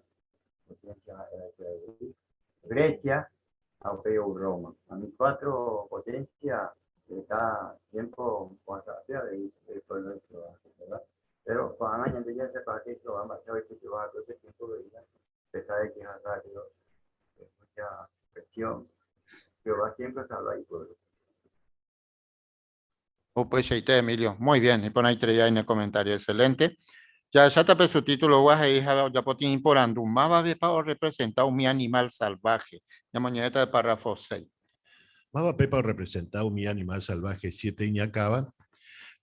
potencia de Grecia, ahora Roma. A mis cuatro potencias de cada tiempo de pueblo, ¿verdad? Pero cuando años de ya se para que eso va a marchar que se va a todo ese tiempo de vida, se sabe que es rápido, mucha presión, Jehová siempre salva ahí pueblo. Upeicheite, Emilio. Muy bien. Y pon ahí tres en el comentario. Excelente. Ya tape su título, ya potín importando. Maba ve para representar un animal salvaje. Ya mañana de párrafo 6. Maba pepa representado mi animal salvaje 7 iñacaba,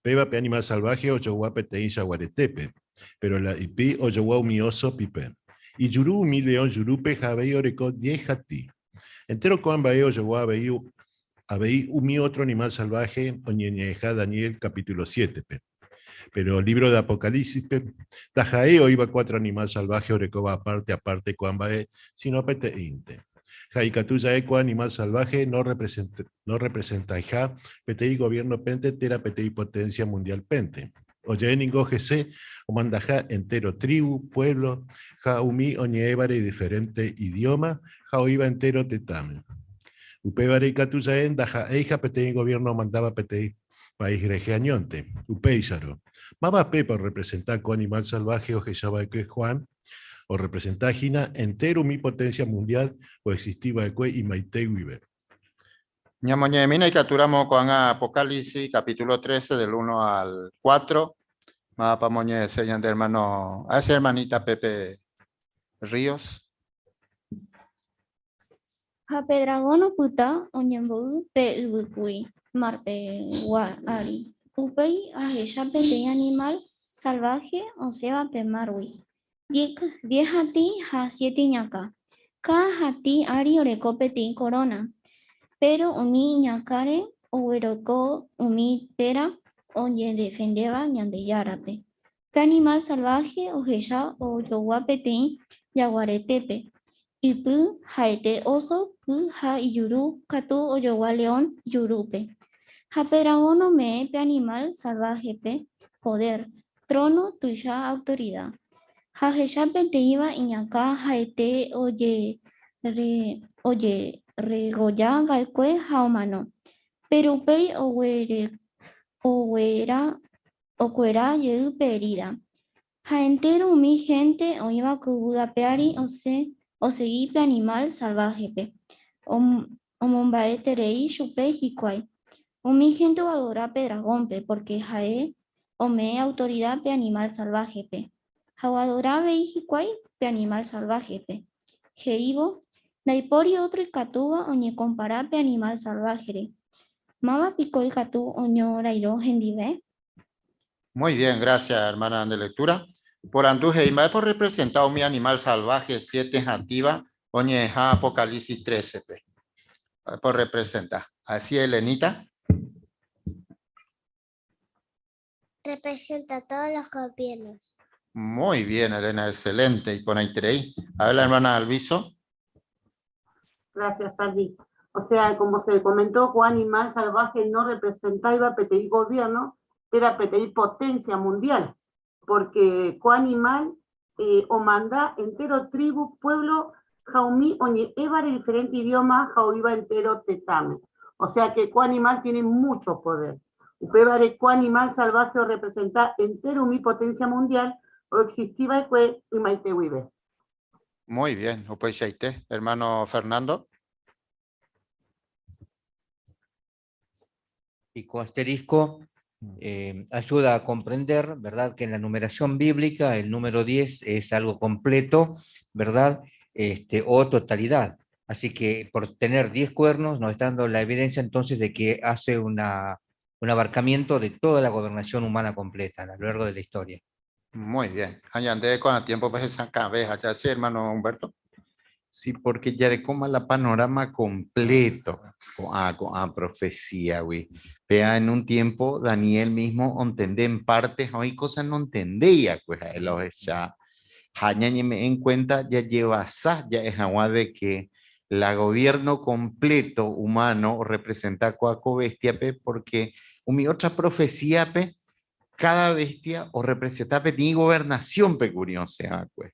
peba pe animal salvaje ocho guapete in yaguaretepe, pero la ipi ocho guau mi oso pipe. Y yuru mi león yurupe jabei oreco 10 jati. Entero coan bae ocho guabei mi otro animal salvaje oñeñeja Daniel capítulo 7 pe. Pero libro de Apocalipsis pe, tajaeo iba 4 animal salvaje oreco aparte coan bae sino pete inte. Jaicatuya eco animal salvaje no representa ja PTI gobierno pente tera PTI potencia mundial pente. Oye ningo GC o mandaja entero tribu, pueblo, ja umi oñeevare diferente idioma, ja oiba entero tetame. Upevare catuya en daja eija PTI gobierno mandaba PTI país regiañonte. Upeisaro. Maba pepa representar co animal salvaje o jechaba que Juan o representar Gina entero mi potencia mundial o existiva de Cue y Maite Wiber. Ñamoñemina y capturamos con Apocalipsis capítulo 13 del 1 al 4. Mapa moñe señan de hermano, a esa hermanita Pepe Ríos. Hapedragono puta oñembu pe ubukui marpe guari. Upei ajesha pe animal salvaje o sea pe marui. 10 hati ha 7 ñaca. Cada hati ari orecopeti corona. Pero umi ñacare oerocó umi tera oye defendeba ñande yarape. Pe animal salvaje o jeya o yoguapeti yaguaretepe. Y pu haete oso pu ha yuru katu o yogua león yurupe. Japeragono me pe animal salvaje pe poder. Trono tuya autoridad. Jajeshape te iba iñaka jaete oye regoya galcue jaumano. Pero pei ocuera ye perida. Ja entero mi gente o iba cubuda peari o seguí pe animal salvaje pe. O mombae terei chupe hikwai. O mi gente o adora pe dragón pe porque jae o me autoridad pe animal salvaje pe. Jaguadora veijikwai pe animal salvaje pe. Jeibo, naipori otro y catuba oñe compara pe animal salvaje. Mama pico y catu oño rairo gendive. Muy bien, gracias hermana de lectura. Por Anduje y por representado mi animal salvaje 7 nativa oñe ja Apocalipsis 13 pe. Por representar. Así Elenita. Representa a todos los gobiernos. Muy bien, Elena, excelente. Y pon ahí tres. A ver, la hermana Alviso. Gracias, Salvi. O sea, como se comentó, con animal salvaje no representaba PTI gobierno, era PTI potencia mundial, porque con animal o manda entero tribu, pueblo, jaumí, oñe, évare diferente idioma, jauiba entero tetame. O sea que el animal tiene mucho poder. Upebare animal salvaje o representa entero mi potencia mundial o existiva y maite vive. Muy bien, Upeichaite. Hermano Fernando. Y con asterisco ayuda a comprender, ¿verdad?, que en la numeración bíblica el número 10 es algo completo, ¿verdad?, o totalidad. Así que por tener 10 cuernos nos está dando la evidencia entonces de que hace un abarcamiento de toda la gobernación humana completa a lo largo de la historia. Muy bien. Añade con el tiempo pues esa cabeza, ya sí, hermano Humberto. Sí, porque ya le coma la panorama completo con a profecía, güey. Vea, en un tiempo Daniel mismo entendé en partes, hoy cosas no entendía, pues a él ya me en cuenta ya lleva ya es agua de que la gobierno completo humano representa coaco bestia, pe, porque mi otra profecía, pe, cada bestia o representa pe, ni gobernación pe curiosa, pues.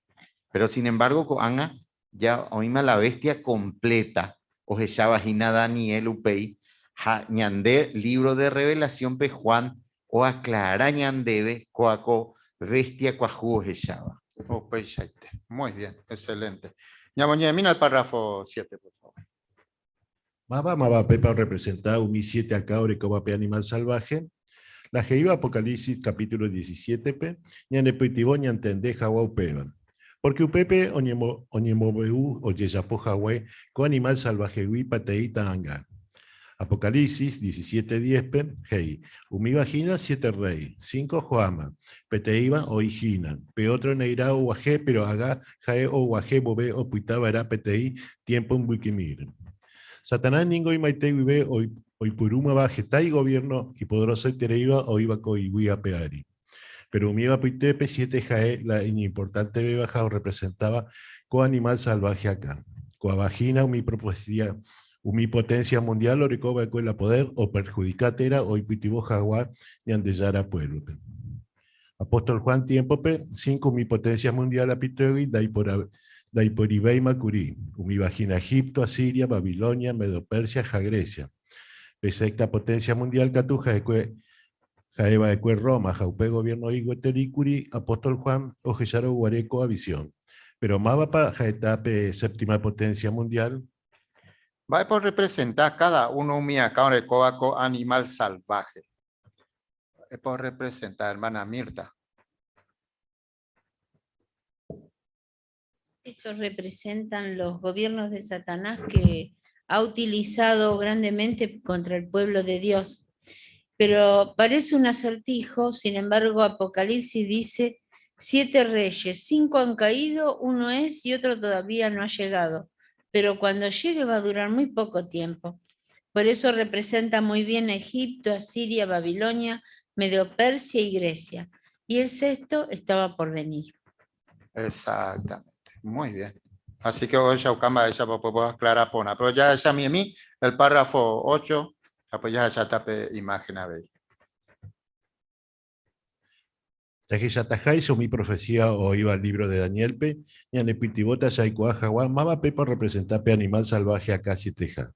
Pero sin embargo, Ana ya oíme la bestia completa, o ya vagina Daniel Upei, ja ñande libro de revelación pe Juan, o aclara ñandebe coaco bestia coajú ojellaba. Upeichaite. Muy bien, excelente. Ya mira el párrafo 7, por favor. Maba Pepa representa un 7 acá, orecoba pe animal salvaje. La Jeiba Apocalipsis capítulo 17, pe, ñanepitibo ñantende jawa upeban. Porque upepe oñemobeu o yeyapo Hawái con animal salvaje hui pateita anga. Apocalipsis 17:10 pe, hei, umi vagina 7 rey, 5 joama, peteiba o hijina, pe otro neira o guaje, pero haga jae o guaje bobe o puitaba era petei tiempo en wikimir. Satanás ningo y maite vive hoy puruma bajetai gobierno y poderoso tereiba o iba coibuia peari. Pero mi iba puitepe 7 jae la importante bebaja o representaba co animal salvaje acá. Coa vagina mi propuesta mi potencia mundial o recoba con la poder o perjudicatera o ipitivo jaguar y andellara pueblo. Apóstol Juan tiempo pe 5 mi potencia mundial apitogi dai por ibei macurí. Mi vagina Egipto, Asiria, Babilonia, Medo-Persia, Grecia. Pesecta potencia mundial catuja de Jaeva de Roma, Jaupe gobierno Igo Tericuri, Apóstol Juan, Ojellaro Guareco a visión. Pero Mabapa, Jaetape, séptima potencia mundial. Va por representar cada uno mi acá de coaco animal salvaje. Es por representar, hermana Mirta. Estos representan los gobiernos de Satanás que ha utilizado grandemente contra el pueblo de Dios. Pero parece un acertijo, sin embargo, Apocalipsis dice 7 reyes, 5 han caído, uno es y otro todavía no ha llegado. Pero cuando llegue va a durar muy poco tiempo. Por eso representa muy bien a Egipto, Asiria, Babilonia, Medo-Persia y Grecia. Y el 6º estaba por venir. Exactamente. Muy bien. Así que hoy Shaucamba esa puedo aclarar pona. Pero ya esa mi el párrafo 8, pues ya tape imagen a ver. Tajisatajai son mi profecía o iba al libro de Daniel pe, y anepitibota shaikuajawa, maba pe por representar pe animal salvaje acá 7ja.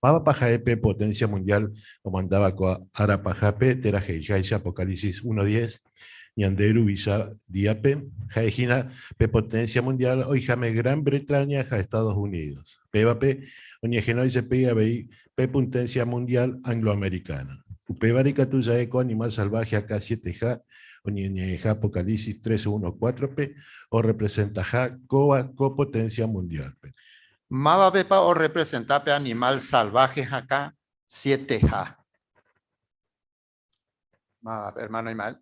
Maba pajaepe potencia mundial o mandaba coa arapajape terajeisha Apocalipsis 1:10. Yanderu Visa Diape, Jaejina, Pe potencia mundial, hoy Jame Gran Bretaña, ja Estados Unidos. Pebape, Oñejeno y Cepilla Pe potencia mundial angloamericana. Upebarica tuya eco animal salvaje acá 7ja, Oñeja Apocalipsis 3:1-4 o representa ja copotencia mundial. Maba pepa o representa pe animal salvaje acá 7ja. Maba, hermano Imal.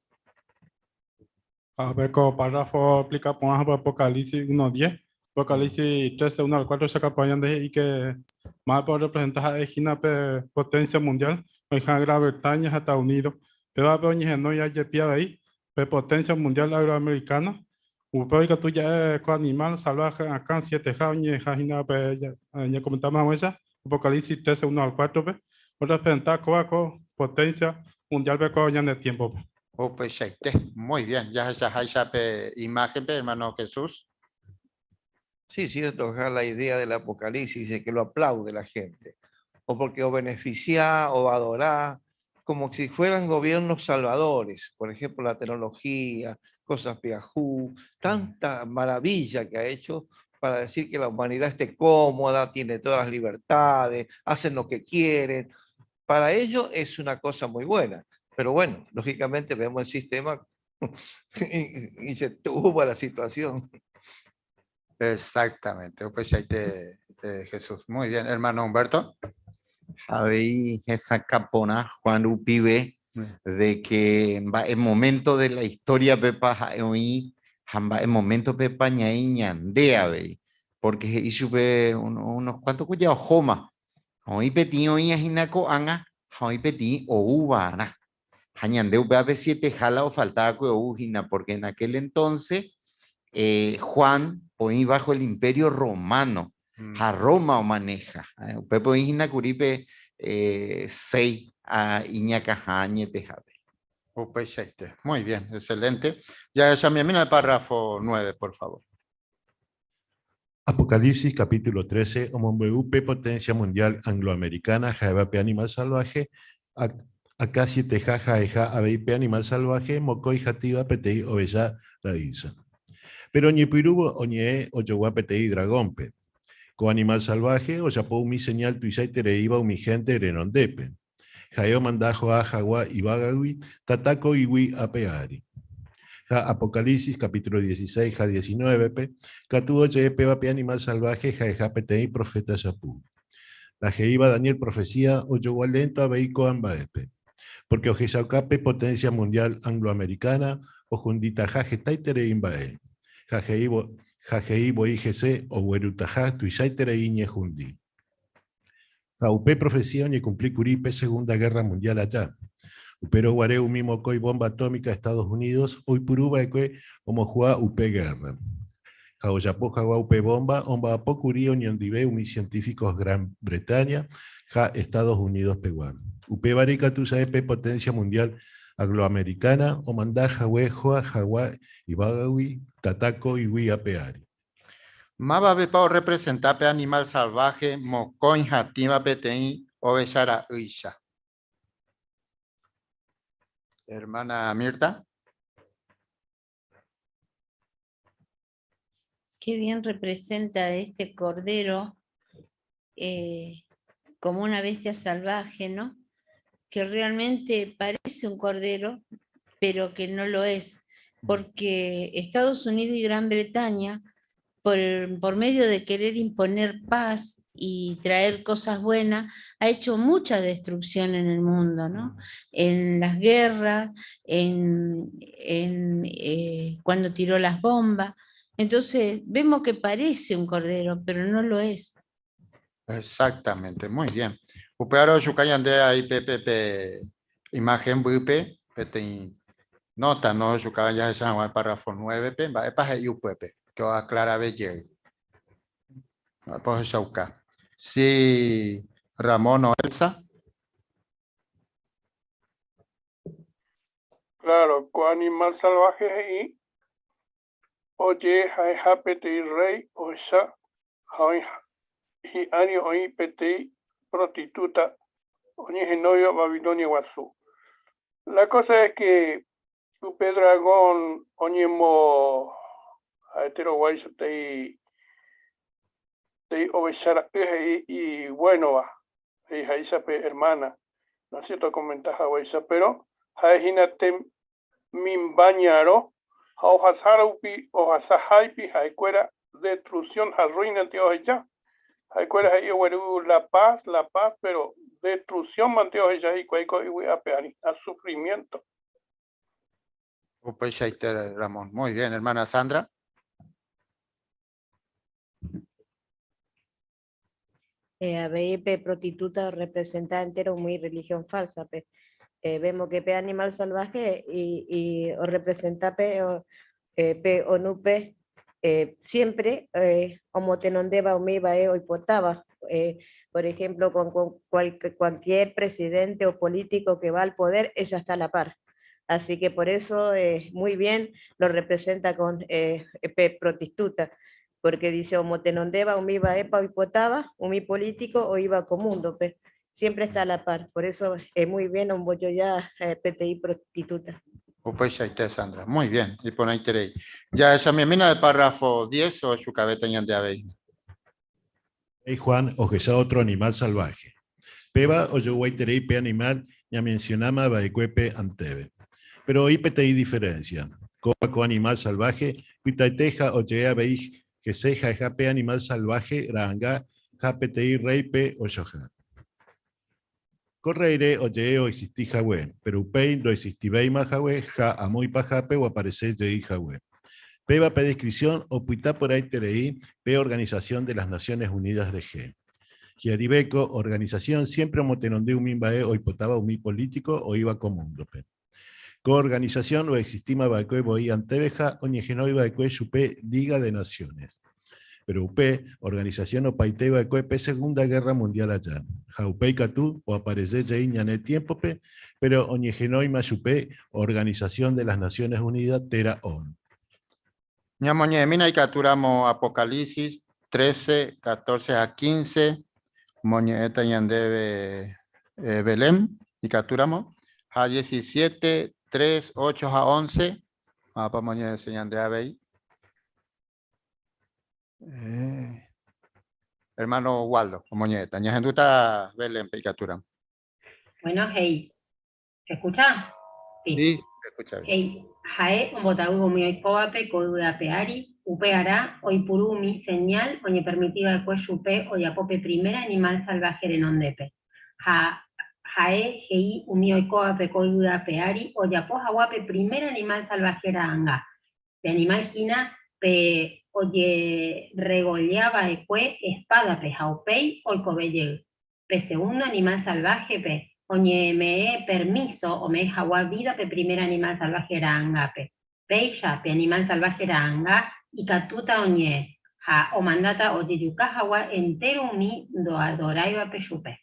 A ver, como párrafo aplica por ejemplo Apocalipsis 1:10, Apocalipsis 13:1-4 se acompañan de y que más por representar a Egina potencia mundial, o Gran Bretaña, Estados Unidos, pero a ver, no ya pia ahí, potencia mundial agroamericana, que tú ya es animal salvaje acá 7 jañe, Jajina, ya comentamos esa, Apocalipsis 13:1-4, por representar coaco potencia mundial, ya en el tiempo. Muy bien, ya imagen, hermano Jesús. Sí, cierto, la idea del Apocalipsis dice que lo aplaude la gente. o porque o beneficia o adorar, como si fueran gobiernos salvadores, por ejemplo, la tecnología, cosas piajú, tanta maravilla que ha hecho para decir que la humanidad esté cómoda, tiene todas las libertades, hacen lo que quieren. Para ello es una cosa muy buena, pero bueno, lógicamente vemos el sistema y se tuvo la situación. Exactamente, pues ahí Jesús. Muy bien, hermano Humberto. Habéis esa capona, Juan Upibe, de que va el momento de la historia pepa hoy, el momento pepa ñandea, porque hizo unos cuantos cuyados joma, hoy peti hoy ajinaco anga, hoy peti o ubana, hañandeu pepe siete jala o faltaba que ujina, porque en aquel entonces Juan hoy bajo el imperio romano, a Roma o maneja, pepo ijina curipe 6 a Iñaca Jañe Tejabe. Muy bien, excelente. Ya examina el párrafo 9, por favor. Apocalipsis capítulo 13, Omomeupe potencia mundial angloamericana, Jaebape animal salvaje, Acasi Tejaja Eja Abeipe animal salvaje, Mocoi Jativa Petei Oveja Raiza. Pero Ñepirubo Oñe Oyoguá Petei Dragompe. Co animal salvaje, o yapou mi señal tuisai tereiba mi gente renondepe. Jaeo mandajo a Jagua y Bagawi, Tatako Iwi Apeari. Ja Apocalipsis capítulo 16, ja 19, pe, Catuo Yepe Vape animal salvaje, ja Petei profeta Shapu. La Jeiba Daniel profecía, o Yogualento Abeico Ambaepe. Porque Ojesaucape potencia mundial angloamericana, o Jundita Jajetai Tereimbae. Jajeibo IGC o Huerutaja Tuisaitere Iñe Jundi. La UP profecía ni cumplí Curipe Segunda Guerra Mundial allá. Upero Guareu Mimo Coi bomba atómica Estados Unidos, hoy Puruba Eque como Juá UP Guerra. Jaoyapo Jagua UP bomba, Omba Apocuri Unión Umi científicos Gran Bretaña, Ja Estados Unidos Peguán. UP Barica Tusaepe potencia mundial angloamericana, o mandá Jagüe Joa Jagua y Bagawi, Tatako y Wiapeari. Maba Bepao representape animal salvaje, Mocoin Jatima Petei, Ovechara Uisha. Hermana Mirta. Qué bien representa este cordero como una bestia salvaje, ¿no? Que realmente parece un cordero, pero que no lo es, porque Estados Unidos y Gran Bretaña, por medio de querer imponer paz y traer cosas buenas, ha hecho mucha destrucción en el mundo, ¿no? En las guerras, cuando tiró las bombas. Entonces, vemos que parece un cordero, pero no lo es. Exactamente, muy bien. Upearo Shukayande ahí PPP imagen bupe, pete nota no Shukaya esa el párrafo 9 pe, va epa yupepe, que aclara belle. Pues Shauka. Sí, Ramón o Elsa. Claro, con animal salvaje ahí. Oye, jaeja petei rey, oisha, y año oí petei prostituta, oye genovio Babilonia guazú. La cosa es que Upe dragón, oye mo, hetero guayso te obesara y bueno va, y jaisa hermana, no es cierto comentar jaisa, pero jaejina te mimbañaro. Hauhasaraupi o Hasahaipi, Haicuera, destrucción, Harruina, Anteo ya. Haicuera, la paz, pero destrucción, Manteo ya, y Cuaico y Apeani, a sufrimiento. Pues Ramón, muy bien, hermana Sandra. Abeipe prostituta representa entero muy religión falsa, pe. Vemos que pe animal salvaje y o representa pe o nupe siempre como tenondeba o me o hipotaba, por ejemplo con cualquier presidente o político que va al poder, ella está a la par, así que por eso muy bien lo representa con pe prostituta, porque dice o tenondeba o me iba epa o hipotaba o mi político o iba comundo, pe. siempre está a la par. Por eso es muy bien un bollo ya PTI prostituta. Pues ahí está, Sandra. Muy bien. Y pon ahí terei. Ya esa me mina del párrafo 10 o su cabeza de aveina. Hey Juan, o que sea otro animal salvaje. Peba o yo voy terei pe animal ya mencionaba baecuepe anteve. Pero hoy PTI diferencia. Coaco animal salvaje, pitaiteja o llega veis que seja jape animal salvaje, ranga, PTI reipe o shoja. Correire o ye o existí jawe, pero upein lo existí beima jawe, ja amoy pajape o aparecer ye jawe. Peba pe descripción o puita por ahí terei, pe Organización de las Naciones Unidas de G. Giaribeco, organización siempre motenonde un mimbae o hipotaba un mi político o iba común. Coorganización o existima baecue boi antebeja o niegenoi baecue supe Liga de Naciones. Pero UP, organización o paite baecue pe Segunda Guerra Mundial allá. Jaupei Catú o aparece ya iñane tiempo pe, pero o niegenoi más UP, Organización de las Naciones Unidas tera on. Ñamoñe mina y capturamos Apocalipsis 13, 14 a 15. Moñeta yandebe Belén y capturamos. A 17, 3, 8 a 11. Para moñe enseñan de ahí. Hermano Waldo, moñeta. Ñajenduta Belén y capturamos. Bueno, hey, ¿se escucha? Sí, se escucha bien. Hey, jae, botagu mi coape, coduda peari, upeará, oipurumi, señal, oñe permitida el cuello upe, oyapope primera, animal salvaje de nondepe. Jae, hei, umio coape, coduda peari, oyapoja guape, primera animal salvaje era anga. De animal gina, pe, oye, regoleaba ecue, espada, pe, jaupei, oicobelle. Pe, segundo animal salvaje, pe, oñe me permiso o me jagua vida pe primer animal salvaje era anga pe. Peya pe animal salvaje era anga y catuta oñe ja o mandata o yuyuka jagua entero mi do adoraiba pe chupe.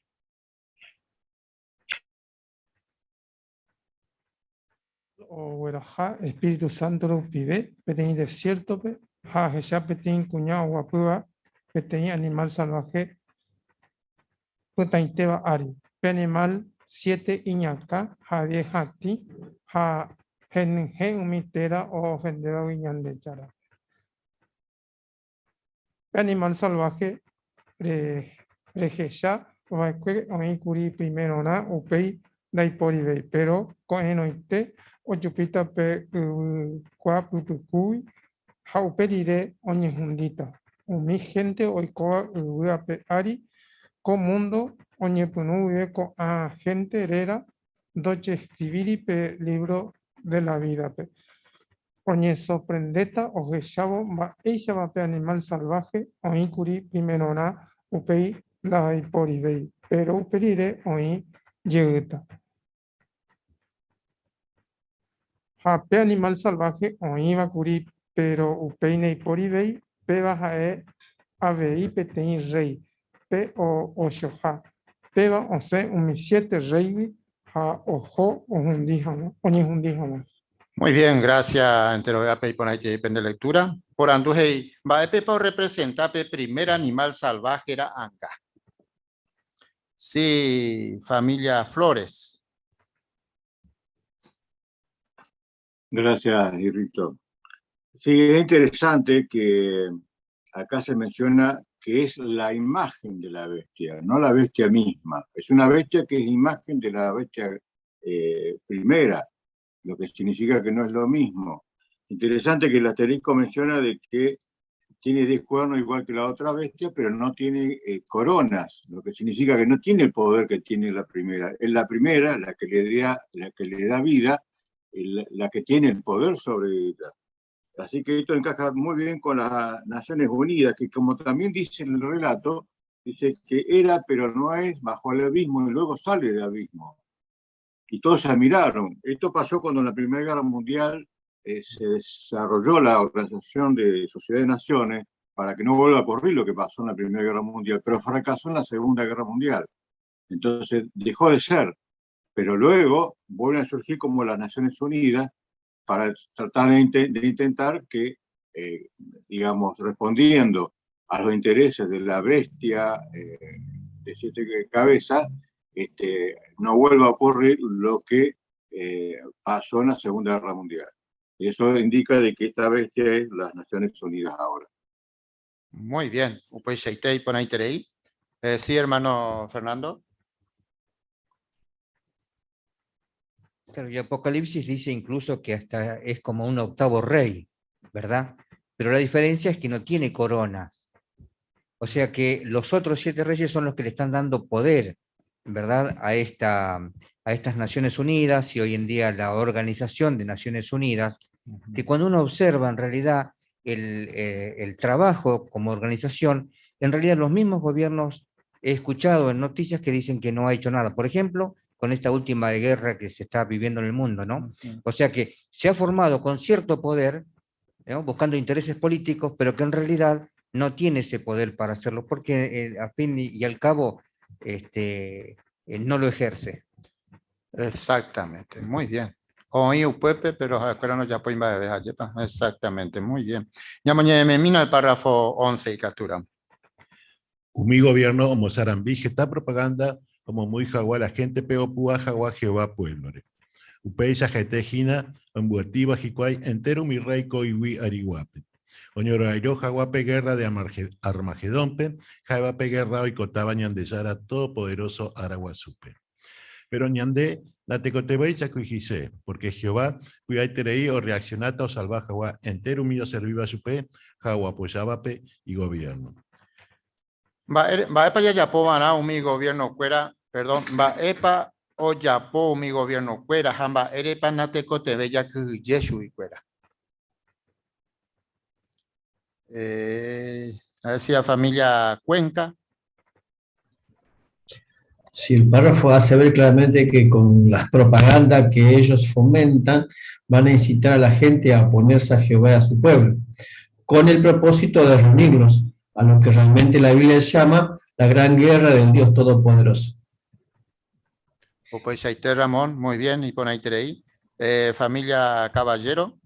O bueno, ja, Espíritu Santo lo pide, petení desierto pe, ja, ya petení cuñado guapua, petení animal salvaje, putainteba ari, pe animal 7 iñaca, ja 10 hati, ja gen mitera o vendeba viñan de chara. Animal salvaje, regeja, o oikuri primero na, upei, daipori pero coenoite, o chupita pe qua pupukui, ja uperire oñejundita. Mi gente oikoa pe ari, co mundo oñe punube co a gente herera doce escribiri pe libro de la vida pe oñe sorprendeta o gechavo va ella va pe animal salvaje oí curi primero na upei la poribei pero uperire oí yeguta ja pe animal salvaje oí va curi pero upei nei poribei pe baja avei pe tein rey pe o shoha peba o se un 7 rey ha ojo o hundijama Muy bien, gracias. Entero de API por ahí que depende de lectura. Por Andujei, va a pepa representar pe primer animal salvaje era anga. Sí, familia Flores. Gracias, Irrito. Sí, es interesante que acá se menciona que es la imagen de la bestia, no la bestia misma. Es una bestia que es imagen de la bestia primera, lo que significa que no es lo mismo. Interesante que el asterisco menciona de que tiene 10 cuernos igual que la otra bestia, pero no tiene coronas, lo que significa que no tiene el poder que tiene la primera. Es la primera, la que le da vida, la que tiene el poder sobre ella. Así que esto encaja muy bien con las Naciones Unidas, que como también dice en el relato, dice que era pero no es, bajo el abismo y luego sale del abismo. Y todos se admiraron. Esto pasó cuando en la Primera Guerra Mundial se desarrolló la Organización de Sociedad de Naciones para que no vuelva a ocurrir lo que pasó en la Primera Guerra Mundial, pero fracasó en la Segunda Guerra Mundial. Entonces dejó de ser, pero luego vuelven a surgir como las Naciones Unidas para tratar de intentar que, digamos, respondiendo a los intereses de la bestia de 7 cabezas, no vuelva a ocurrir lo que pasó en la Segunda Guerra Mundial. Y eso indica de que esta bestia es las Naciones Unidas ahora. Muy bien. Sí, hermano Fernando. Claro, y Apocalipsis dice incluso que hasta es como un octavo rey, ¿verdad? Pero la diferencia es que no tiene corona. O sea que los otros 7 reyes son los que le están dando poder, ¿verdad? A estas Naciones Unidas y hoy en día la Organización de Naciones Unidas, que cuando uno observa en realidad el trabajo como organización, en realidad los mismos gobiernos he escuchado en noticias que dicen que no ha hecho nada. Por ejemplo, con esta última guerra que se está viviendo en el mundo, ¿no? O sea que se ha formado con cierto poder, ¿no? Buscando intereses políticos, pero que en realidad no tiene ese poder para hacerlo, porque a fin y al cabo no lo ejerce. Exactamente, muy bien. Oí Upepe, pero ahora no ya pueden ver. Exactamente, muy bien. Ya mañana me mina el párrafo 11 y captura. Mi gobierno, como Sarambije, está propaganda como muy jaguar la gente, pero púa jaguar Jehová pueblo. Upeisa jetejina, ambuativa jicuay, entero mi rey coiwi ariguape. Oñorairo jaguape guerra de Armagedonpe, jaguape guerra hoy cotaba ñandesara todopoderoso Araguasupe. Pero ñande, la tecotebeisa cuijise, porque Jehová, cuya terei o reaccionata o salvaje agua, entero mío serviba supe, jagua poyabape y gobierno. Va epa ya yapó maná mi gobierno cuera, perdón, va epa o yapó mi gobierno cuera, jamba erepa nateco te bella que Jesús y cuera. Decía familia Cuenca. Sí, el párrafo hace ver claramente que con las propagandas que ellos fomentan van a incitar a la gente a oponerse a Jehová y a su pueblo, con el propósito de reunirlos a lo que realmente la Biblia llama la gran guerra del Dios Todopoderoso. Pues ahí te Ramón, muy bien, y pon ahí familia Caballero.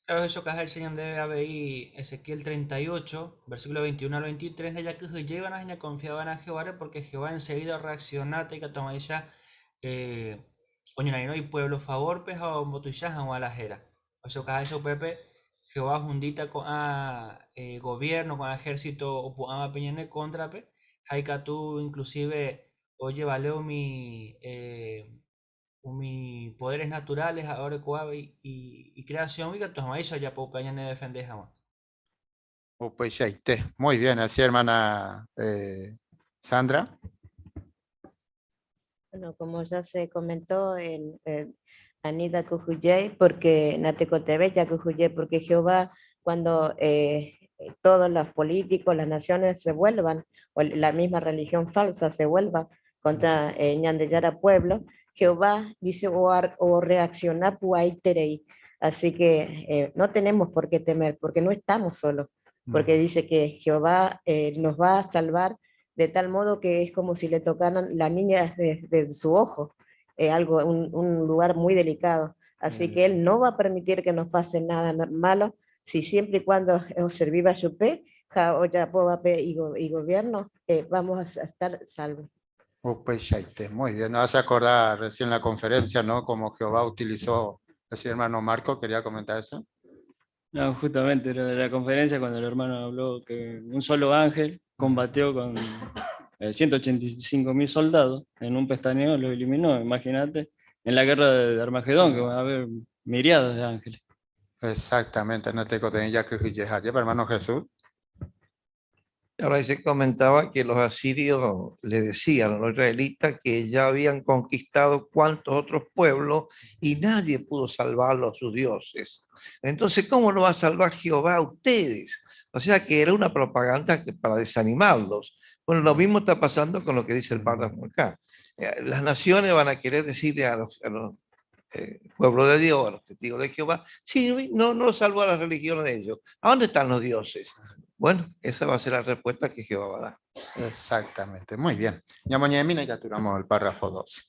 Claro, eso que es el Señor de ABI, Ezequiel 38, versículo 21 al 23, de ya que llevan a confiaban a Jehová, porque Jehová enseguida reaccionate y que toma ella, y pueblo favor, pues a Motuyas a la jera. Eso que es eso, Pepe, Jehová jundita con gobierno, con ejército, o a peñane contra, pe, hay que tú inclusive, oye, valeo mi poderes naturales ahora y creación y que tus maíz ya puedo peñane defender jamás. Pues ahí te, muy bien, así hermana Sandra. Bueno, como ya se comentó en Anida Cujuyey, porque Natecotebe ya Cujuyey, porque Jehová, cuando todos los políticos, las naciones se vuelvan, o la misma religión falsa se vuelva contra Ñandeyara pueblo, Jehová dice o reaccionar puaiterei. Así que no tenemos por qué temer, porque no estamos solos, porque dice que Jehová nos va a salvar de tal modo que es como si le tocaran la niña de su ojo, un lugar muy delicado. Así que Él no va a permitir que nos pase nada malo, si siempre y cuando serviva Chupé, y gobierno, vamos a estar salvos. Pues muy bien, nos hace acordar recién la conferencia, ¿no? Como Jehová utilizó, así hermano Marco, ¿quería comentar eso? No, justamente lo de la conferencia cuando el hermano habló que un solo ángel combatió con 185.000 soldados en un pestañeo, lo eliminó, imagínate, en la guerra de Armagedón, que van a haber miriadas de ángeles. Exactamente, no te ya que hermano Jesús. Ahora ahí se comentaba que los asirios le decían a los israelitas que ya habían conquistado cuantos otros pueblos y nadie pudo salvarlos a sus dioses. Entonces, ¿cómo lo va a salvar Jehová a ustedes? O sea que era una propaganda para desanimarlos. Bueno, lo mismo está pasando con lo que dice el párrafo acá. Las naciones van a querer decirle a los pueblo de Dios, a los testigos de Jehová, sí, no salvo a las religiones de ellos. ¿A dónde están los dioses? Bueno, esa va a ser la respuesta que Jehová va a dar. Exactamente, muy bien. Ya mañana ya turamos el párrafo 12.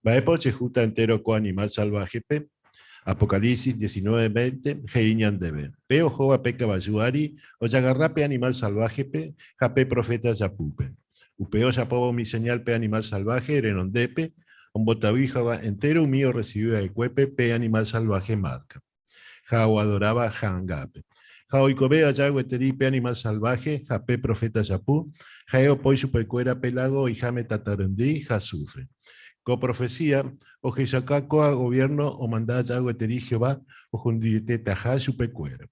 Baepo chejuta entero co animal salvaje pe. Apocalipsis 19:20, Heiñan debe. Peo jova peca bayuari, o yagarrape animal salvaje pe, jape profeta yapupe. Upeo Yapobo mi señal pe animal salvaje, erenondepe, un botavija entero mío recibido de cuepe pe animal salvaje marca. Jao adoraba jangape. Jao y cobea yagueteri pe animal salvaje, jape profeta yapú, jaeo poi supercuera pelago y jame tatarandí, ja sufre. Coprofecía, o Jesacacoa gobierno o mandá yagueteri Jehová, o jundiete tajá supercuera.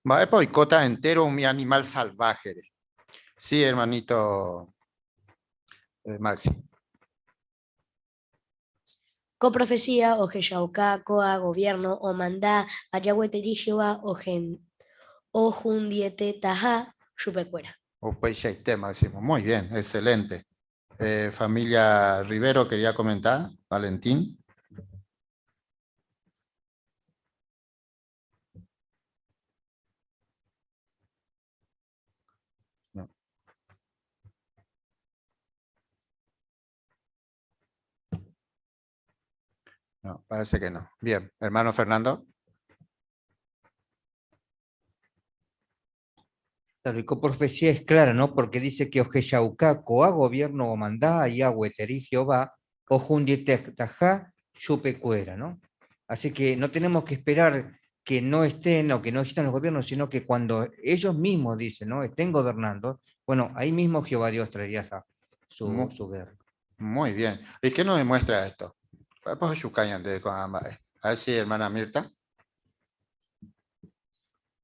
Va a boicota entero mi animal salvaje. Sí, hermanito Maxi. Coprofecía, o Jeyauca, Coa, gobierno, o mandá, Ayahueteri Jehová, o Jundiete Tajá, Chupecuera. O Peixaite, Máximo. Muy bien, excelente. Familia Rivero, quería comentar. Valentín. No. No, parece que no. Bien, hermano Fernando. La profecía es clara, ¿no? Porque dice que Ojeshauca, Coa, gobierno o mandá, Yahweh, Jehová, o Jundietejá, Chupecuera, ¿no? Así que no tenemos que esperar que no estén o que no existan los gobiernos, sino que cuando ellos mismos dicen, ¿no? Estén gobernando, bueno, ahí mismo Jehová Dios traería su guerra. Muy bien. ¿Y qué nos demuestra esto? A ver si, hermana Mirta.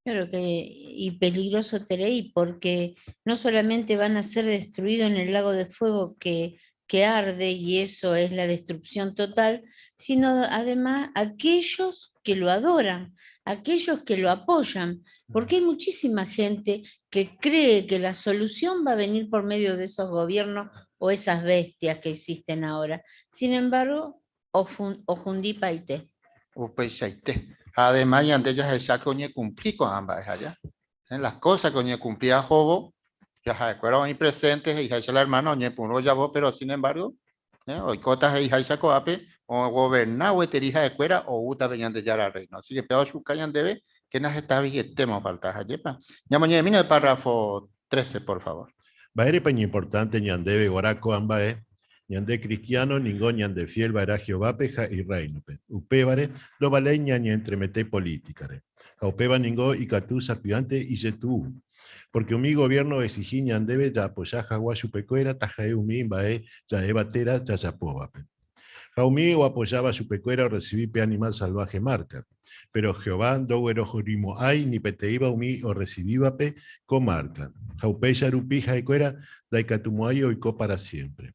Claro que, y peligroso Terei, porque no solamente van a ser destruidos en el lago de fuego que arde, y eso es la destrucción total, sino además aquellos que lo adoran, aquellos que lo apoyan, porque hay muchísima gente que cree que la solución va a venir por medio de esos gobiernos o esas bestias que existen ahora. Sin embargo, Ojundi Paite. Además, ya de ellas esa coñe cumplí con ambas allá. En las cosas coñe cumplía Jobo, ya fueron ahí presentes, y la hermana oñe puro ya vos, pero sin embargo, hoy cotas y jaisa coape, o gobernado eterija de cuera, o uta venían de ya la reina. Así que peor su callan debe, que nas está bien, temo falta ayepa. Ya mañana mira el párrafo 13, por favor. Baere paña importante ñandebe guaraco ambae. Ñande cristiano, ningún ñande fiel, vará Jehová, peja y reino. Upébare, lo vale ñaña entremete política. Upeba ningó y catú sapiante y setú. Porque mi gobierno exigí ñandebe ya apoyá jagua chupecuera, tajae umi, bae, ya ebatera, ya chapoba. Jaumí o apoyaba su pecuera o recibí pe animal salvaje marca. Pero Jehová, dogüero jorimo ay, ni peteiba umi o recibíba pe comarca. Jaupe yarupi jaicuera, daicatumuayo y co para siempre.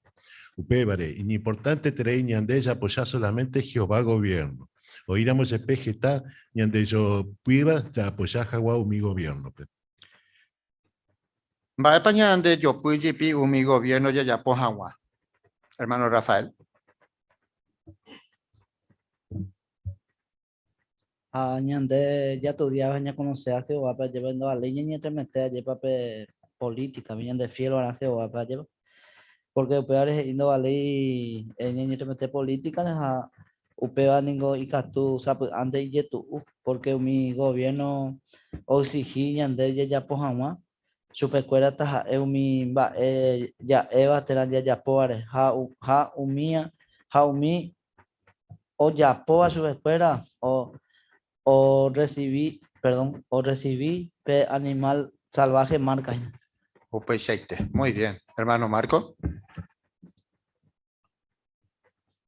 Upébare, importante terei ñande ya apoyá solamente Jehová gobierno. Oíramos el pejeta, ñande yo puiba, ya apoyá jagua umi gobierno. Va a ñande yo puiba umi gobierno ya ya pojagua. Hermano Rafael. Ñande ya tu día venía a conocer a Jehová para llevando a la ley y entre meter allí para política, venían de fiel a Jehová para llevar. Porque peor es indo a ley en entre meter política, a upea ningo y catu antes y tu porque mi gobierno o exigí ñande ya pojama chupecuera taja mi va ya eva teran ya poare ha umia ha umi o ya poa chupecuera o recibí pe animal salvaje marca. Muy bien. Hermano Marco.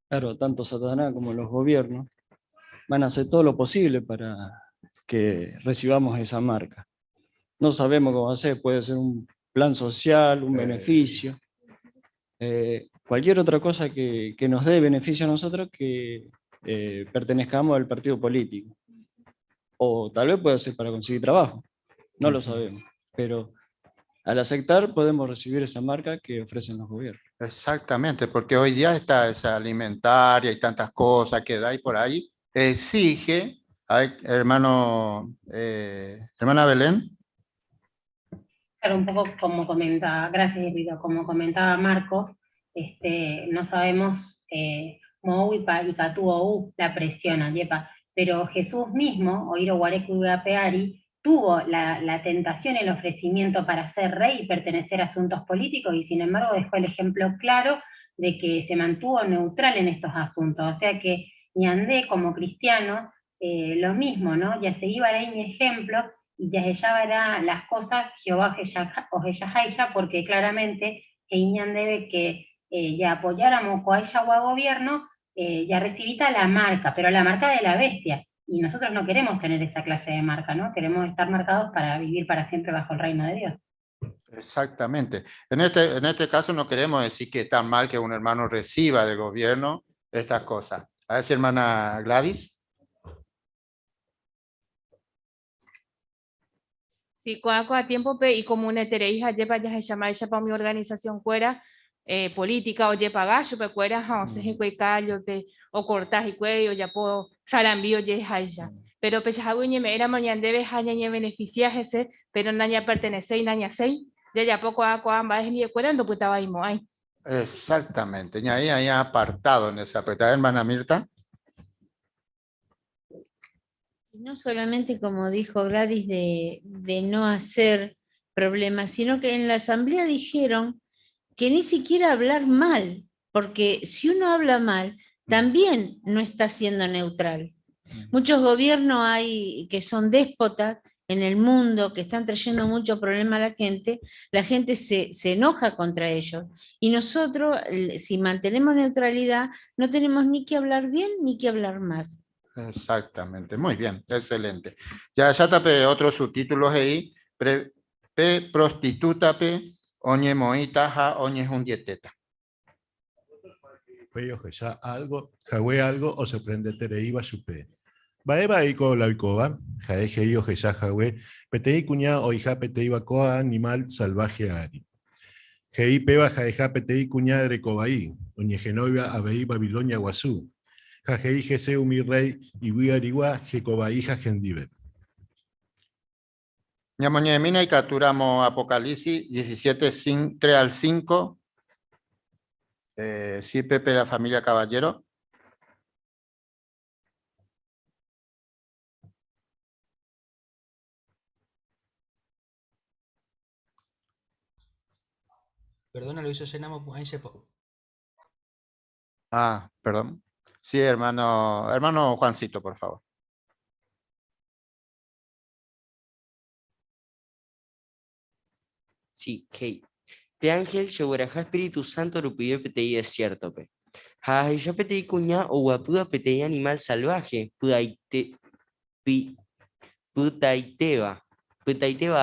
Claro, tanto Satanás como los gobiernos van a hacer todo lo posible para que recibamos esa marca. No sabemos cómo hacer, puede ser un plan social, un beneficio, cualquier otra cosa que nos dé beneficio a nosotros que pertenezcamos al partido político. O tal vez puede ser para conseguir trabajo, no lo sabemos, pero al aceptar podemos recibir esa marca que ofrecen los gobiernos. Exactamente, porque hoy día está esa alimentaria y tantas cosas que da y por ahí, exige, hermana Belén. Claro, un poco como comentaba, gracias Guido, como comentaba Marco, no sabemos Mou y Catuou la presión, yepa. Pero Jesús mismo, oíro guarecu peari, tuvo la tentación, el ofrecimiento para ser rey y pertenecer a asuntos políticos, y sin embargo dejó el ejemplo claro de que se mantuvo neutral en estos asuntos. O sea que Ñandé, como cristiano, lo mismo, ¿no? Ya se iba a dar ejemplo, y ya ella las cosas, Jehová o Jaya, porque claramente Ñan debe que ya apoyáramos con ella o a gobierno, ya recibita la marca, pero la marca de la bestia. Y nosotros no queremos tener esa clase de marca, ¿no? Queremos estar marcados para vivir para siempre bajo el reino de Dios. Exactamente. En este caso no queremos decir que está mal que un hermano reciba del gobierno estas cosas. A ver si hermana Gladys. Sí, a tiempo y como una tereija lleva ya se llama ella para mi organización fuera política o lleva gallo pe fuera se je callo pe o cortas y cuello ya puedo salambio ya ella pero pe ya me era mañana debe haña ni beneficiarse pero naña pertenece y naña sei ya poco a ambas ni escuela no puta ahí mo ahí. Exactamente. Y ahí hay apartado en esa apretada hermana Mirta. No solamente, como dijo Gladys, de no hacer problemas, sino que en la asamblea dijeron que ni siquiera hablar mal, porque si uno habla mal, también no está siendo neutral. Muchos gobiernos hay que son déspotas en el mundo, que están trayendo mucho problema a la gente se enoja contra ellos. Y nosotros, si mantenemos neutralidad, no tenemos ni que hablar bien ni que hablar más. Exactamente, muy bien, excelente. Ya tape otros subtítulos ahí. Pe prostituta pe oñe moita ja oñe jundieteta. Peyo ya algo, jagüe algo o se prende tereiba su pe. Baeba iko la icoba, jaeje yo ya jagüe, petei cuña o hija peteiba coa animal salvaje ari. Jei peba jaeja petei cuña de cobaí, oñe genoiba abei Babilonia guazú. Jajei Jeseu mi rey y Viarigua Jecobaija Gendive. Ñamoñemina y capturamos Apocalipsis 17, 3 al 5. Sí, Pepe, la familia Caballero. Perdona, lo hizo Senamo Puanchepo. Ah, perdón. Sí, hermano Juancito, por favor. Sí, Kate. Pe ángel, Shewaraja Espíritu Santo, Rupide Petei desierto, pe. Ha, yo petei cuña o guapuda petei animal salvaje, putaiteba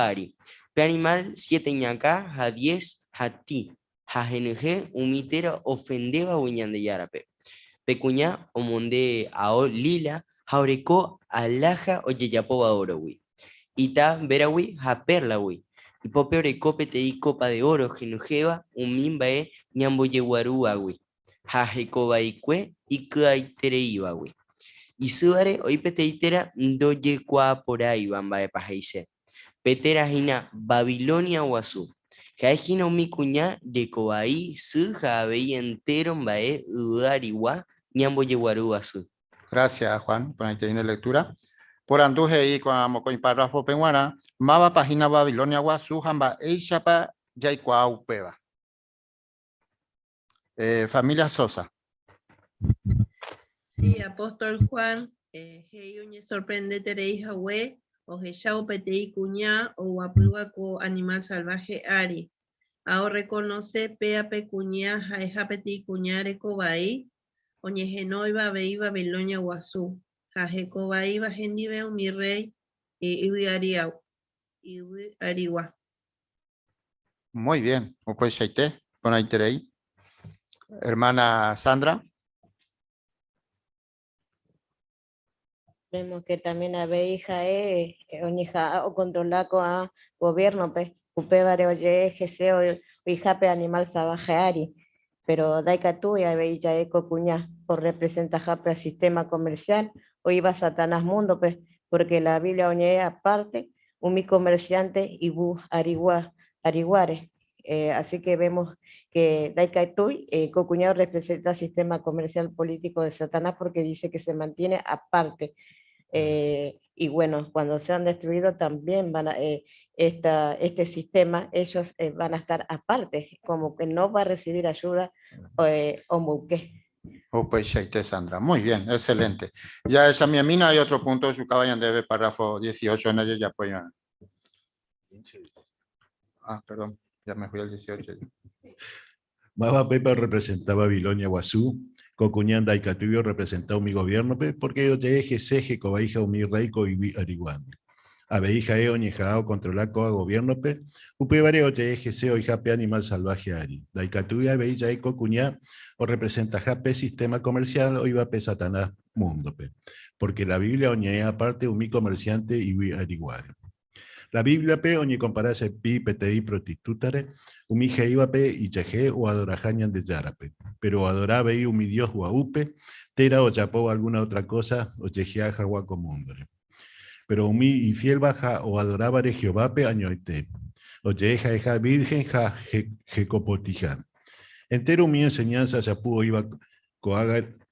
ari. Pe animal 7 ñacá, ha 10, ha ti. Ha genuge, umitera ofendeba uñan de yarape. Pecuña o monde ao lila, jaureco alaja o yeyapoba orowi. Ita verawi ha perlawi. Y pope oreco petei copa de oro genujeva, un mimbae ñambo yeguaruawi. Ha jecobaicue y cuaitereibawi. Y subare hoy peteitera do yecua por ahí bambae pajeise. Petera jina Babilonia guazú. Jaejina mi cuña de cobaí su jabeí entero mbae uariwa. Gracias, Juan, por la interina lectura. Por anduje y con párrafo penguana, mava página Babilonia guazú, jamba eishapa yaikua upeva. Familia Sosa. Sí, apóstol Juan, heyuñe sorprende terei hue, o hechao petei cuñá, o guapuaco animal salvaje ari. Ahora reconoce pea pecuñá, jaeja petei cuñare cobaí, Oñegenoiba veiba Babilonia guazú, Jajecobaiba Gendibeu mi rey y Ariwa. Muy bien, pues shaite, con ahí. Hermana Sandra. Vemos que también habéis oñija o controlar con a gobierno, pues, upebare oye, geseo, hijape animal salvaje ari. Pero daika tú ya veis ya eco cuña por representar jape al sistema comercial o iba Satanás mundo, pues, porque la Biblia oñe aparte, un mi comerciante y bu ariguare. Así que vemos que daika tú, cocuñado representa el sistema comercial político de Satanás porque dice que se mantiene aparte. Y bueno, cuando sean destruidos también van a, este sistema, ellos van a estar aparte, como que no va a recibir ayuda o muque. Pues Sandra, muy bien, excelente. Ya esa mi mina hay otro punto, su caballo debe párrafo 18 en ello ya pues. Perdón, ya me fui al 18. Baba Pepa representaba Babilonia Guazú, Cocuñanda y Catubio representaba mi gobierno, porque yo te eje seje cobaija mi rey y ariguan. Abeija oñejao controlaco a gobierno pe, upe vareo te eje seo y jape animal salvaje ari. Daicatubia abeija cocuñá o representa jape sistema comercial o iba pe satanás mundo pe. Porque la Biblia oñea aparte un mi comerciante y ariguar. La Biblia pe oñe comparase pi pti prostitutare, umi iba pe y cheje o adorajañan de yarape, pero adoraba y mi Dios guaupe, tera o chapó alguna otra cosa o chejea jagua comúndole. Pero umi infiel baja o adoraba de Jehová pe añoite, o cheja eja virgen ja jecopotija. Entero mi enseñanza chapu iba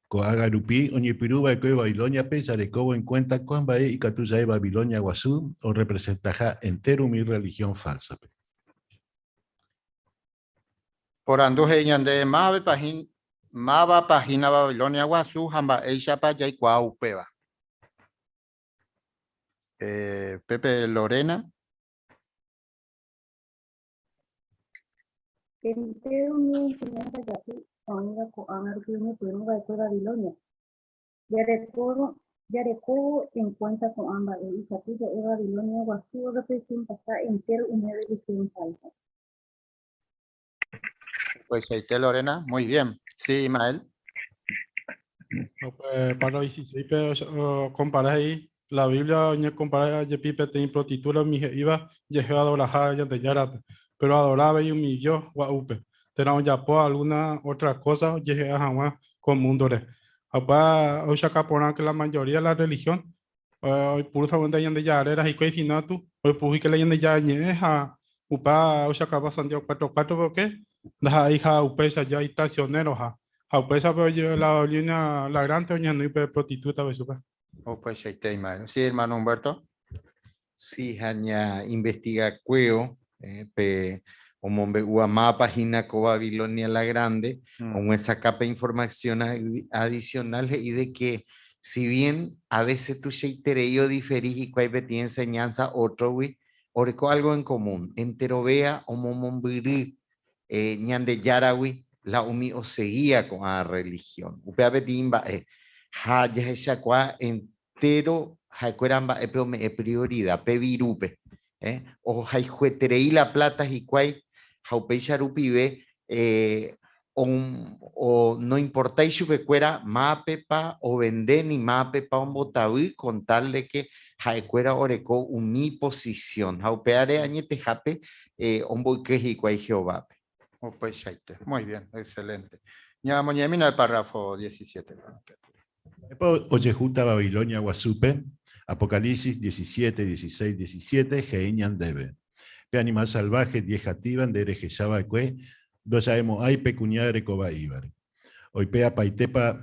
Coagarupi, Oñipiruba y Babilonia pesa de cobo en cuenta con Bae y Catuya de Babilonia Guazú, o representaja entero mi religión falsa. Por anduje ñande mava página Babilonia Guazú, jamba eishapa ya y cuaupeba. Pepe Lorena. Entero mi enseñanza ya que oiga Coagarupi Oñipiruba y Babilonia. Ya recuerdo en cuenta con ambas y Catuya de Babilonia Guazú representa entero una religión falsa. Pues ahí Lorena, muy bien. Sí, Ismael. Para 16, pero compara ahí la Biblia, compara a Yepipe, te prostituta, mi iba, Yehua adoraba ya de Yarap, pero adoraba y humilló Guaupe. Tenemos ya por alguna otra cosa, Yehua jamás con mundo de. Apa, hoy se acá que la mayoría de la religión, hoy puro sabón de yande ya era y que finatu, hoy puji que la yande ya ñeja, upa, hoy se acaba Santiago 4:4, porque la hija upesa ya estacionero ha. Upesa pero yo la línea la grande oña no ipe prostituta besupa. Pues ahí está Ismael. Sí, hermano Humberto. Sí, haña investiga cueo, pe omombe uama página co Babilonia la grande, con esa capa de información adicional y de que si bien a veces tú yo diferís y cuál tiene enseñanza otro wi, oreco algo en común, entero vea o momombiri ñande yarawi la umi o seguía con la religión. Upea betimba ha ya esa qua entero ha cueramba me prioridad pe virupe o ha jueterei la plata y cuai Jaupe Charupibe, o no importa su pecuera, mapepa o vender ni mapepa un botaví con tal de que jaecuera oreco uni posición. Jaupeare añete jape, un boique y cuay Jehová. Pues shaite. Muy bien, excelente. Ya moñemina el párrafo 17. Oyejuta Babilonia Guasupe, Apocalipsis 17, 16, 17, Geiñan debe. Pe animal salvaje, diejativan de erejeshaba cue, doyaemo hay pecuñadre coba ibar. Oipea paiteta,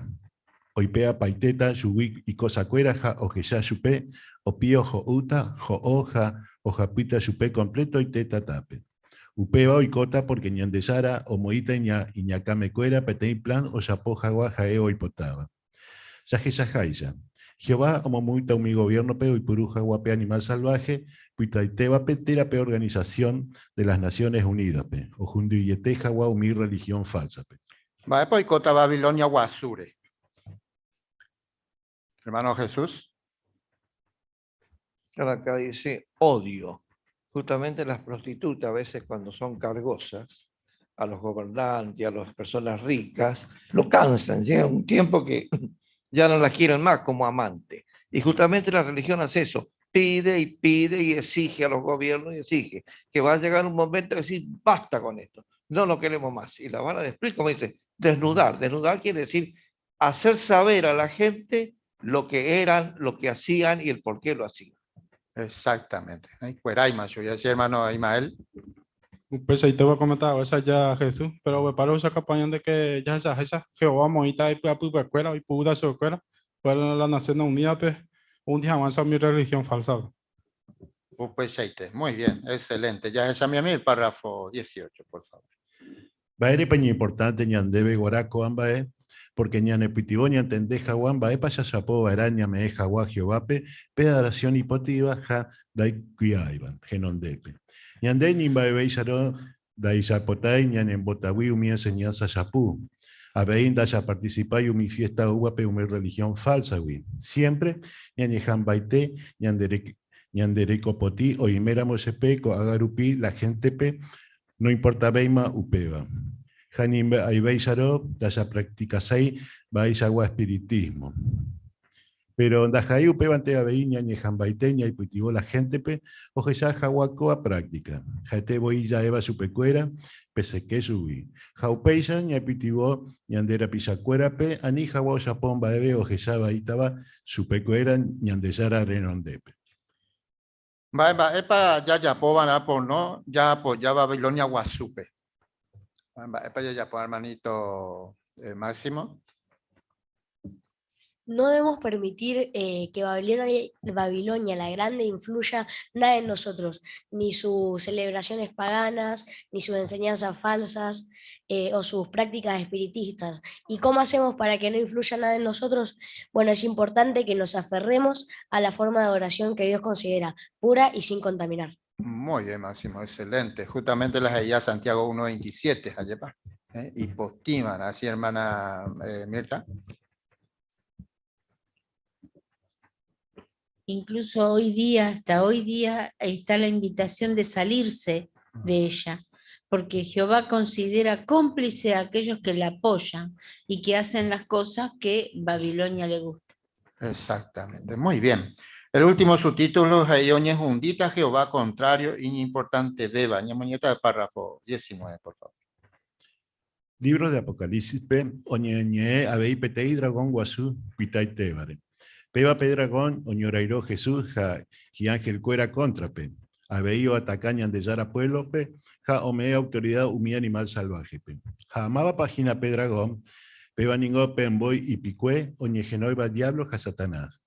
subik y cosa cueraja, o que ya supe, o pío jo uta, jo hoja, o japita supe completo y teta tape. Upeba oicota porque ñandesara, o moita iñacame cuera, petei plan, o chapoja guajaeo y potaba. Sajesa jaisa. Jehová, como muita mi gobierno peo y puruja guape animal salvaje, puitaiteba petera pe organización de las Naciones Unidas pe, o junduyeteja guau mi religión falsa pe. Va pues cota Babilonia guasure. Hermano Jesús. Acá dice odio. Justamente las prostitutas a veces cuando son cargosas a los gobernantes, a las personas ricas, lo cansan. Llega un tiempo que ya no la quieren más como amante. Y justamente la religión hace eso, pide y exige a los gobiernos y exige que va a llegar un momento de decir, basta con esto, no lo queremos más. Y la van a después, como dice, desnudar. Desnudar quiere decir hacer saber a la gente lo que eran, lo que hacían y el por qué lo hacían. Exactamente. Yo ya decía hermano Ismael. Pues ahí te voy a comentar, esa ya Jesús, pero me parece esa campaña de que ya esa Jehová moita y pueda escuela y pueda su escuela, para la Nación Unida, pues, un día avanza mi religión falsa. Pues muy bien, excelente. Ya es a mí el párrafo 18, por favor. Baere peña importante ñan debe guaraco ambae, porque ñan epitivo ñan tendeja guambae paya chapo araña me deja guagio vape, pedaración hipotiva ja dai cuiaiban, genondepe. Ñan de ni bae beisaro dai chapotai ñan en botawi mi enseñanza chapú. Abeinda ya participáis en mi fiesta uape mi religión falsa, güey. Siempre ñan ejan baite, ñan dereco poti, o iméramos peco, agarupi, la gente pe, no importa beima upeva. Janim aibeisaro, daya practicasei, vais agua espiritismo. Pero dajai upeva ante abeiña, ñejan baiteña, y putivo la gente pe, oje ya jaguacoa práctica. Jate voy ya eva supecuera, pese que subí. Jaupeisa, ña pitivo, ñandera pisacuera pe, ani jaguao japón baebe, oje ya baitaba, supecuera, ñandesara renondepe. Va, epa ya van a por no, ya Babilonia Guasupe. Va, epa ya hermanito Máximo. No debemos permitir que Babilonia la Grande influya nada en nosotros, ni sus celebraciones paganas, ni sus enseñanzas falsas o sus prácticas espiritistas. ¿Y cómo hacemos para que no influya nada en nosotros? Bueno, es importante que nos aferremos a la forma de oración que Dios considera pura y sin contaminar. Muy bien, Máximo, excelente. Justamente las de Santiago 1.27, Ayepa. Y postiman, así hermana Mirta. Incluso hoy día, hasta hoy día, está la invitación de salirse de ella, porque Jehová considera cómplice a aquellos que la apoyan y que hacen las cosas que Babilonia le gusta. Exactamente, muy bien. El último subtítulo, Jaioñez Hundita, Jehová contrario, importante deba. Ñamoñeta de párrafo 19, por favor. Libro de Apocalipsis, Oñeñe, Abei, Petei, Dragón, Guazú, Pitai, Tebare. Peba Pedragón, Oñorairo Jesús, ja ángel cuera contra pe. Abeío atacañan de Yara pueblo pe, ja omea autoridad mi animal salvaje pe. Ja amaba página Pedragón, peba ningó penboy y picue, oñegenoiba diablo ja Satanás.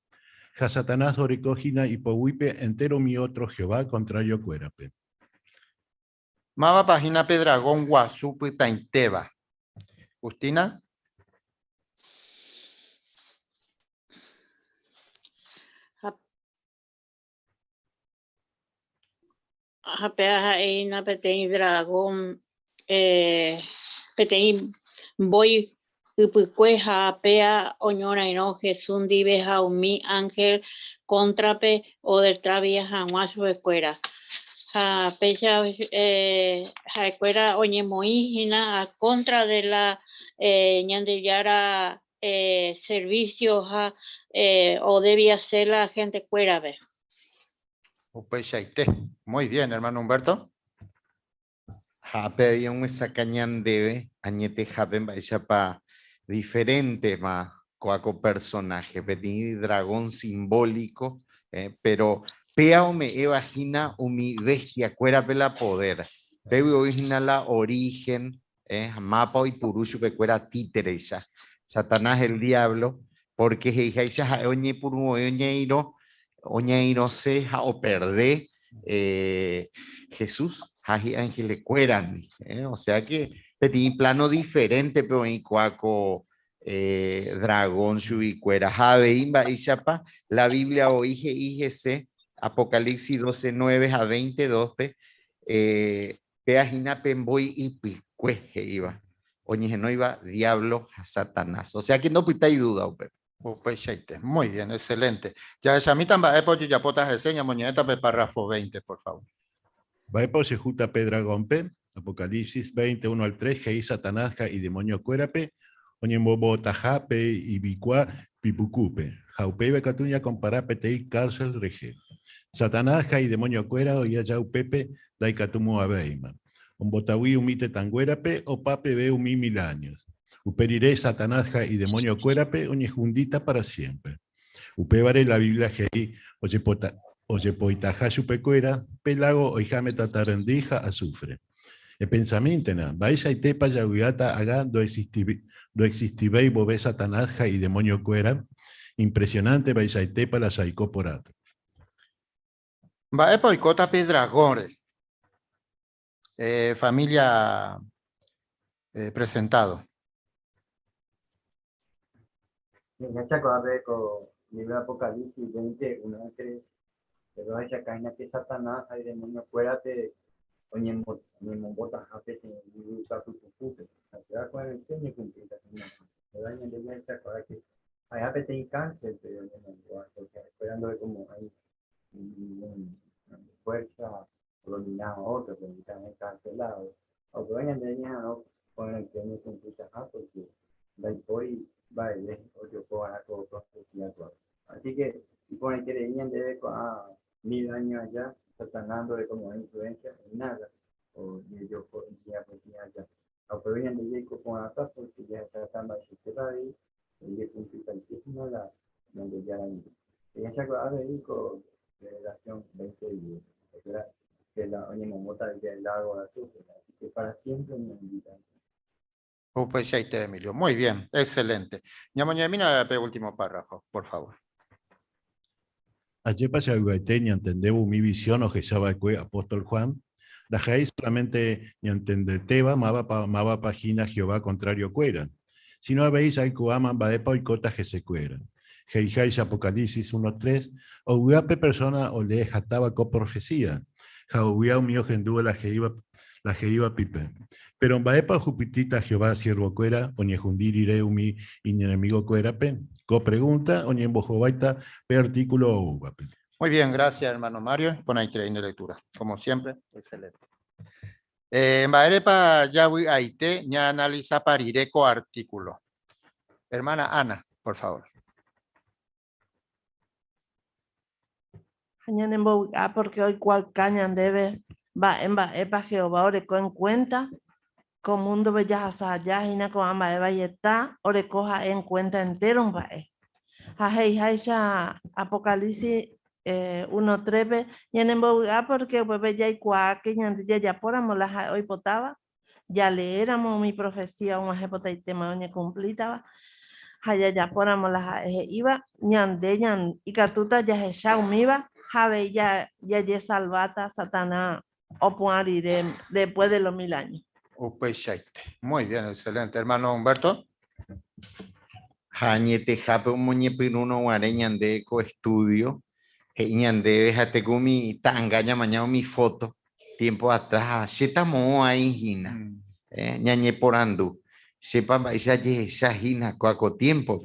Ja Satanás oricógina y pohuipe entero mi otro Jehová contra yo cuera pe. Maba página Pedragón Guasupu Tainteba. Justina. Japea na petei dragón petei voy upukue japea oñora ino Jesús dive jaumi ángel contrape o del travia jaguasu escuela japecha jaescuela oñemoígina a contra de la ñandillara servicio o debía ser la gente cuera ve. Muy bien, hermano Humberto. Jape había un sacañán debe, añete jape pa diferente más coaco personaje, pedí dragón simbólico, pero pea me evagina mi bestia cuera pela poder, peo origina la origen, mapa y purushu pe cuera títereisa, Satanás el diablo, porque heija oñe puru oñeiro seja o perdé Jesús, ángeles cueran, o sea que pedí plano diferente, pero en cuaco dragón subicuera, jave imba y chapa, la Biblia o IGC, Apocalipsis 12:9 a 22, peajina pemboy y picueje iba, oñe no iba diablo a Satanás, o sea que no puta hay duda, muy bien, excelente. Ya esa mitad va a ya potas reseña moñeta pe párrafo 20, por favor. Va a se juta Pedragón pe, Apocalipsis 20, 1 al 3, Jei Satanás y demonio cuerape, oñembobo tajape y bicua pipucupe, jaupe catuña comparape tei cárcel rege. Satanás y demonio cuera oya yau pepe dai catumo abeima. Un botawi umite tanguerape o pape ve umi 1000 años. Uperiré Satanás y demonio cuerape oñe jundita para siempre. Upevare la Biblia jei oye poitaja supecuera, pelago oijame tatarandija azufre. El pensamiento vais a tepa yaguiata haga do existibei bobe Satanás y demonio cuera, Impresionante, Baisaitepa, la Saicoporata. Baepa y Cota Pedragore. Familia presentado. Engancha con Abeco, libro Apocalipsis 20, 1 al 3. Pero hay caña que Satanás, hay demonio, fuérate, oye, bota, jape, y caputupute. La ciudad con el sueño cumplida. Se dañan de esa cosa que hay jape te cáncer, pero porque esperando de como hay una fuerza dominada a otro, pero están encarcelados. O que vayan de ella con el sueño cumplida, porque de ahí hoy va a ir, o yo puedo hacer todo profecía. Así que, si ponen que venían de 1000 años allá, Satanás de como influencia en nada, o yo ya allá. O que venían de Jacob con acá, porque ya Satán va a existir ahí, y es un picantísimo la donde ya la vida. Y ya se acaba de ir con relación 20 días, que la oye momota del lago azul, así que para siempre me invitan. Pues ya está, Emilio. Muy bien, excelente. Ñamoñamina, último párrafo, por favor. Ayer para Guaiteña entendemos mi visión o que apóstol Juan. La gente solamente ni entendeteba, mava página Jehová contrario cueran. Si no habéis hay coaman baepa y cota que se cueran. Heijáis Apocalipsis 1:3, o huiape persona o le jataba coprofecía. Jauía mío gendúa la que iba pipe. Pero en baepa jupitita Jehová siervo cuera, o ni jundir iré umi y ni enemigo cuera pe. Co pregunta, o ni en bojobaita pe artículo o uvape. Muy bien, gracias hermano Mario. Pon ahí de lectura. Como siempre, excelente. Baerepa yawi aite, ña analiza parireco artículo. Hermana Ana, por favor. Porque hoy cual cañan debe va en epa Jehová oreco en cuenta con mundo bellas allá y na con amba eva y está orecoja en cuenta entero un bae. Hajei haisha Apocalipsis 1:3 y en porque bebé ya y que ya poramos la hoy potaba ya leéramos mi profecía un ejemplo y tema oña cumplitaba. Ya poramos la iba ñande ñan y cartuta ya se umiba jave ya salvata Satanás o puarire después de los 1000 años. Muy bien, excelente. Hermano Humberto. Jañete jape un muñepiruno guareñan de eco estudio. Ñande déjate con mi tangaña mañana mi foto. Tiempo atrás, se tamó ahí hina. Ñañe porando. Sepa esa hina coaco tiempo.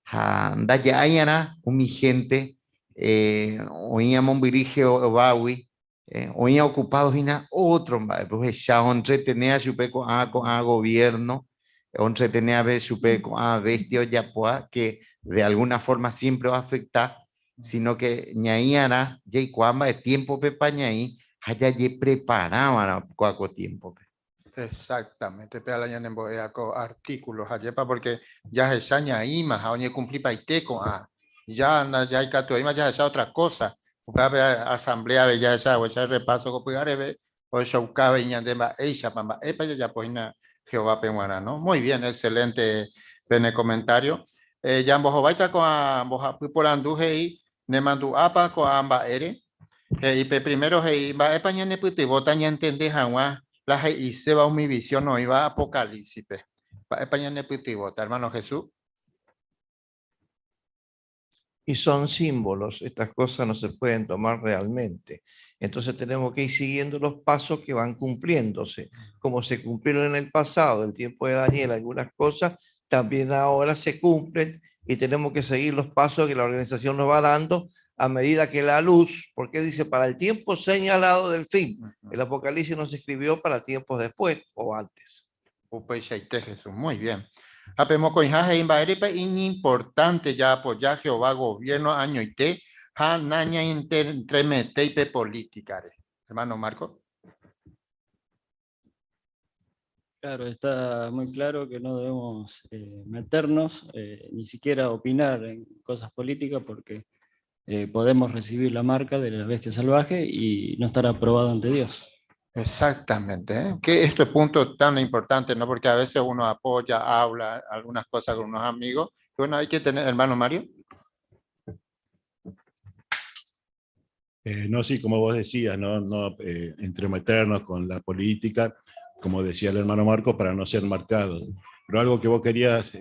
Anda ya ayana un mi gente. Oíamos dirige Obawi. Oía ocupado hina otro. Pues ya once tenía su peco a gobierno. Once tenía a su peco a bestia ya que de alguna forma siempre va a afectar. Sino que ñaíana, ya cuamba de tiempo pepañaí, allá ya preparaban cuaco tiempo. Exactamente, pero la ñan artículos, ayepa porque ya se saña más, a oye cumplir paiteco, ya hay cato, ya es otra cosa. Asamblea ya esa o ese repaso que puede ver o shaucabe y ñandema ella pamba epa ya pues Jehová pemuana, ¿no? Muy bien, excelente pene comentario. Ya ambos baita con ambos por anduje ne mandu apa ko amba ere y primero va españa ne puti vota ni entende jamás la y se va mi visión no iba Apocalipsis va españa ne puti vota hermano Jesús. Y son símbolos, estas cosas no se pueden tomar realmente. Entonces tenemos que ir siguiendo los pasos que van cumpliéndose. Como se cumplieron en el pasado, el tiempo de Daniel, algunas cosas también ahora se cumplen y tenemos que seguir los pasos que la organización nos va dando a medida que la luz, porque dice para el tiempo señalado del fin. El Apocalipsis no se escribió para tiempos después o antes. Jesús, muy bien. Importante ya apoyar Jehová gobierno año y te naña entremete y política. Hermano Marco. Claro, está muy claro que no debemos meternos, ni siquiera opinar en cosas políticas, porque podemos recibir la marca de la bestia salvaje y no estar aprobado ante Dios. Exactamente, que este punto tan importante, ¿no? Porque a veces uno apoya, habla algunas cosas con unos amigos. Bueno, hay que tener, hermano Mario. No, sí, como vos decías, no entremeternos con la política, como decía el hermano Marco, para no ser marcados. Pero algo que vos querías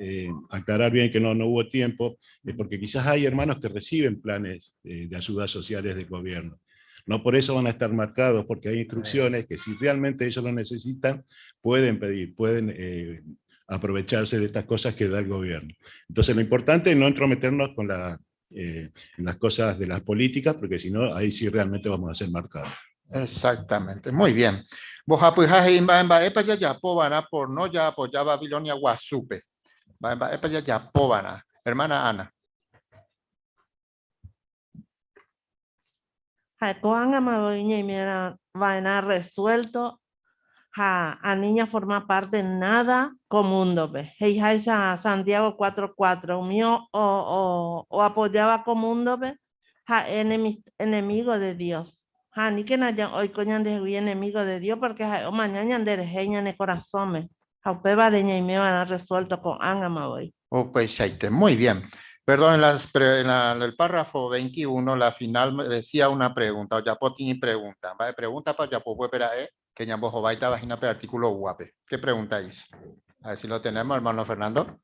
aclarar bien, que no hubo tiempo, es porque quizás hay hermanos que reciben planes de ayudas sociales del gobierno. No por eso van a estar marcados, porque hay instrucciones que si realmente ellos lo necesitan, pueden pedir, pueden aprovecharse de estas cosas que da el gobierno. Entonces lo importante es no entrometernos con en las cosas de las políticas, porque si no, ahí sí realmente vamos a ser marcados. Exactamente, muy bien. Boja pues en epa ya pobana por no ya apoya Babilonia guasupe. Epa ya pobana. Hermana Ana. Jacoán Amadoña y mira, vaina resuelto. A niña forma parte nada comundo, ve. Heija Santiago 4:4, mío o apoyaba comundo, ve. Enemigo de Dios. Ni que nayan hoy coñan de enemigo de Dios porque o mañana de rejeña en el corazón, me. Jaupeba de ña y me van a resuelto con ángama hoy. Oh, pues muy bien. Perdón, en el párrafo 21, la final me decía una pregunta, o ya por ti pregunta. ¿Vale? Pregunta para ya por que ya vos vais a vagina per artículo guape. ¿Qué preguntáis? A ver si lo tenemos, hermano Fernando.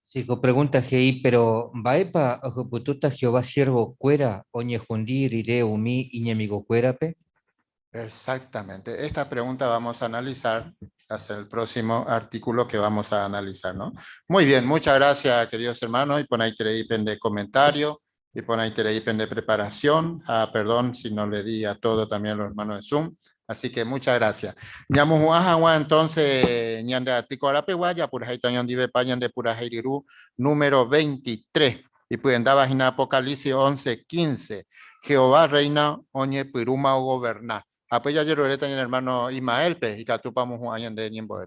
Sí, pregunta GI, pero ¿vaepa ojopututa Jehová siervo cuera, oñe jundir, iré umi, iñemigo cuerape? Exactamente. Esta pregunta vamos a analizar hasta el próximo artículo que vamos a analizar, ¿no? Muy bien, muchas gracias, queridos hermanos. Y por ahí tenéis de comentario, y por ahí tenéis de preparación. Perdón si no le di a todo también a los hermanos de Zoom. Así que muchas gracias. Entonces, ñande artículo la peguaya, pura jaitañón dive pañan de pura jairiru, número 23. Y pueden dar página Apocalipsis 11:15. Jehová reina, oñe piruma o gobernar. Apoya yeroreta en el hermano Ismael, pe, y catupamos un año de niembo de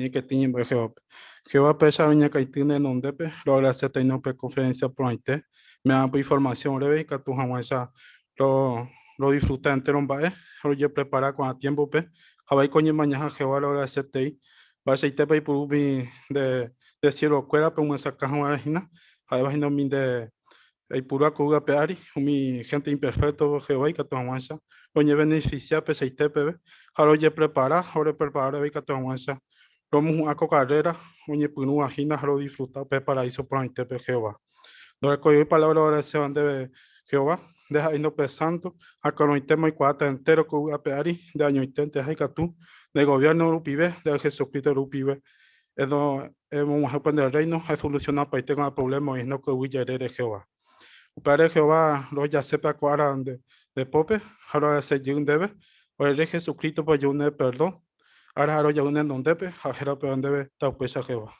ahí que tiene Jehová. Jehová pesa viña que tiene donde pe, lo agradece tener conferencia por ahí me da información breve que tú jamás lo disfruta entero un bae, lo ya prepara con a tiempo pe, habay coño mañana Jehová lo agradece te va a ser te pe por de cielo cuera pe una saca una vagina, hay vagina min de hay pura cuga peari, mi gente imperfecto Jehová y que tú jamás lo lleve beneficia pe se te pe, lo ya prepara, ahora prepara ve que tú jamás como a carrera, oye, pues no imagina lo disfrutar pe paraíso por ahí te pe Jehová. No recogió palabra ahora se van de Jehová, deja ahí no pesando, acá no tema y cuatro entero que voy a peari, de año intente, hay que tú, de gobierno rupive, de Jesucristo rupive, es un ejemplo del reino, es solucionar para tener problemas y no que voy a de Jehová. Para Jehová, lo ya sepa cuál de pope, ahora se llega un debe, o el rey Jesucristo pues yo un perdón, ahora ya un en donde pe, ahora pero debe estar pues a Jehová.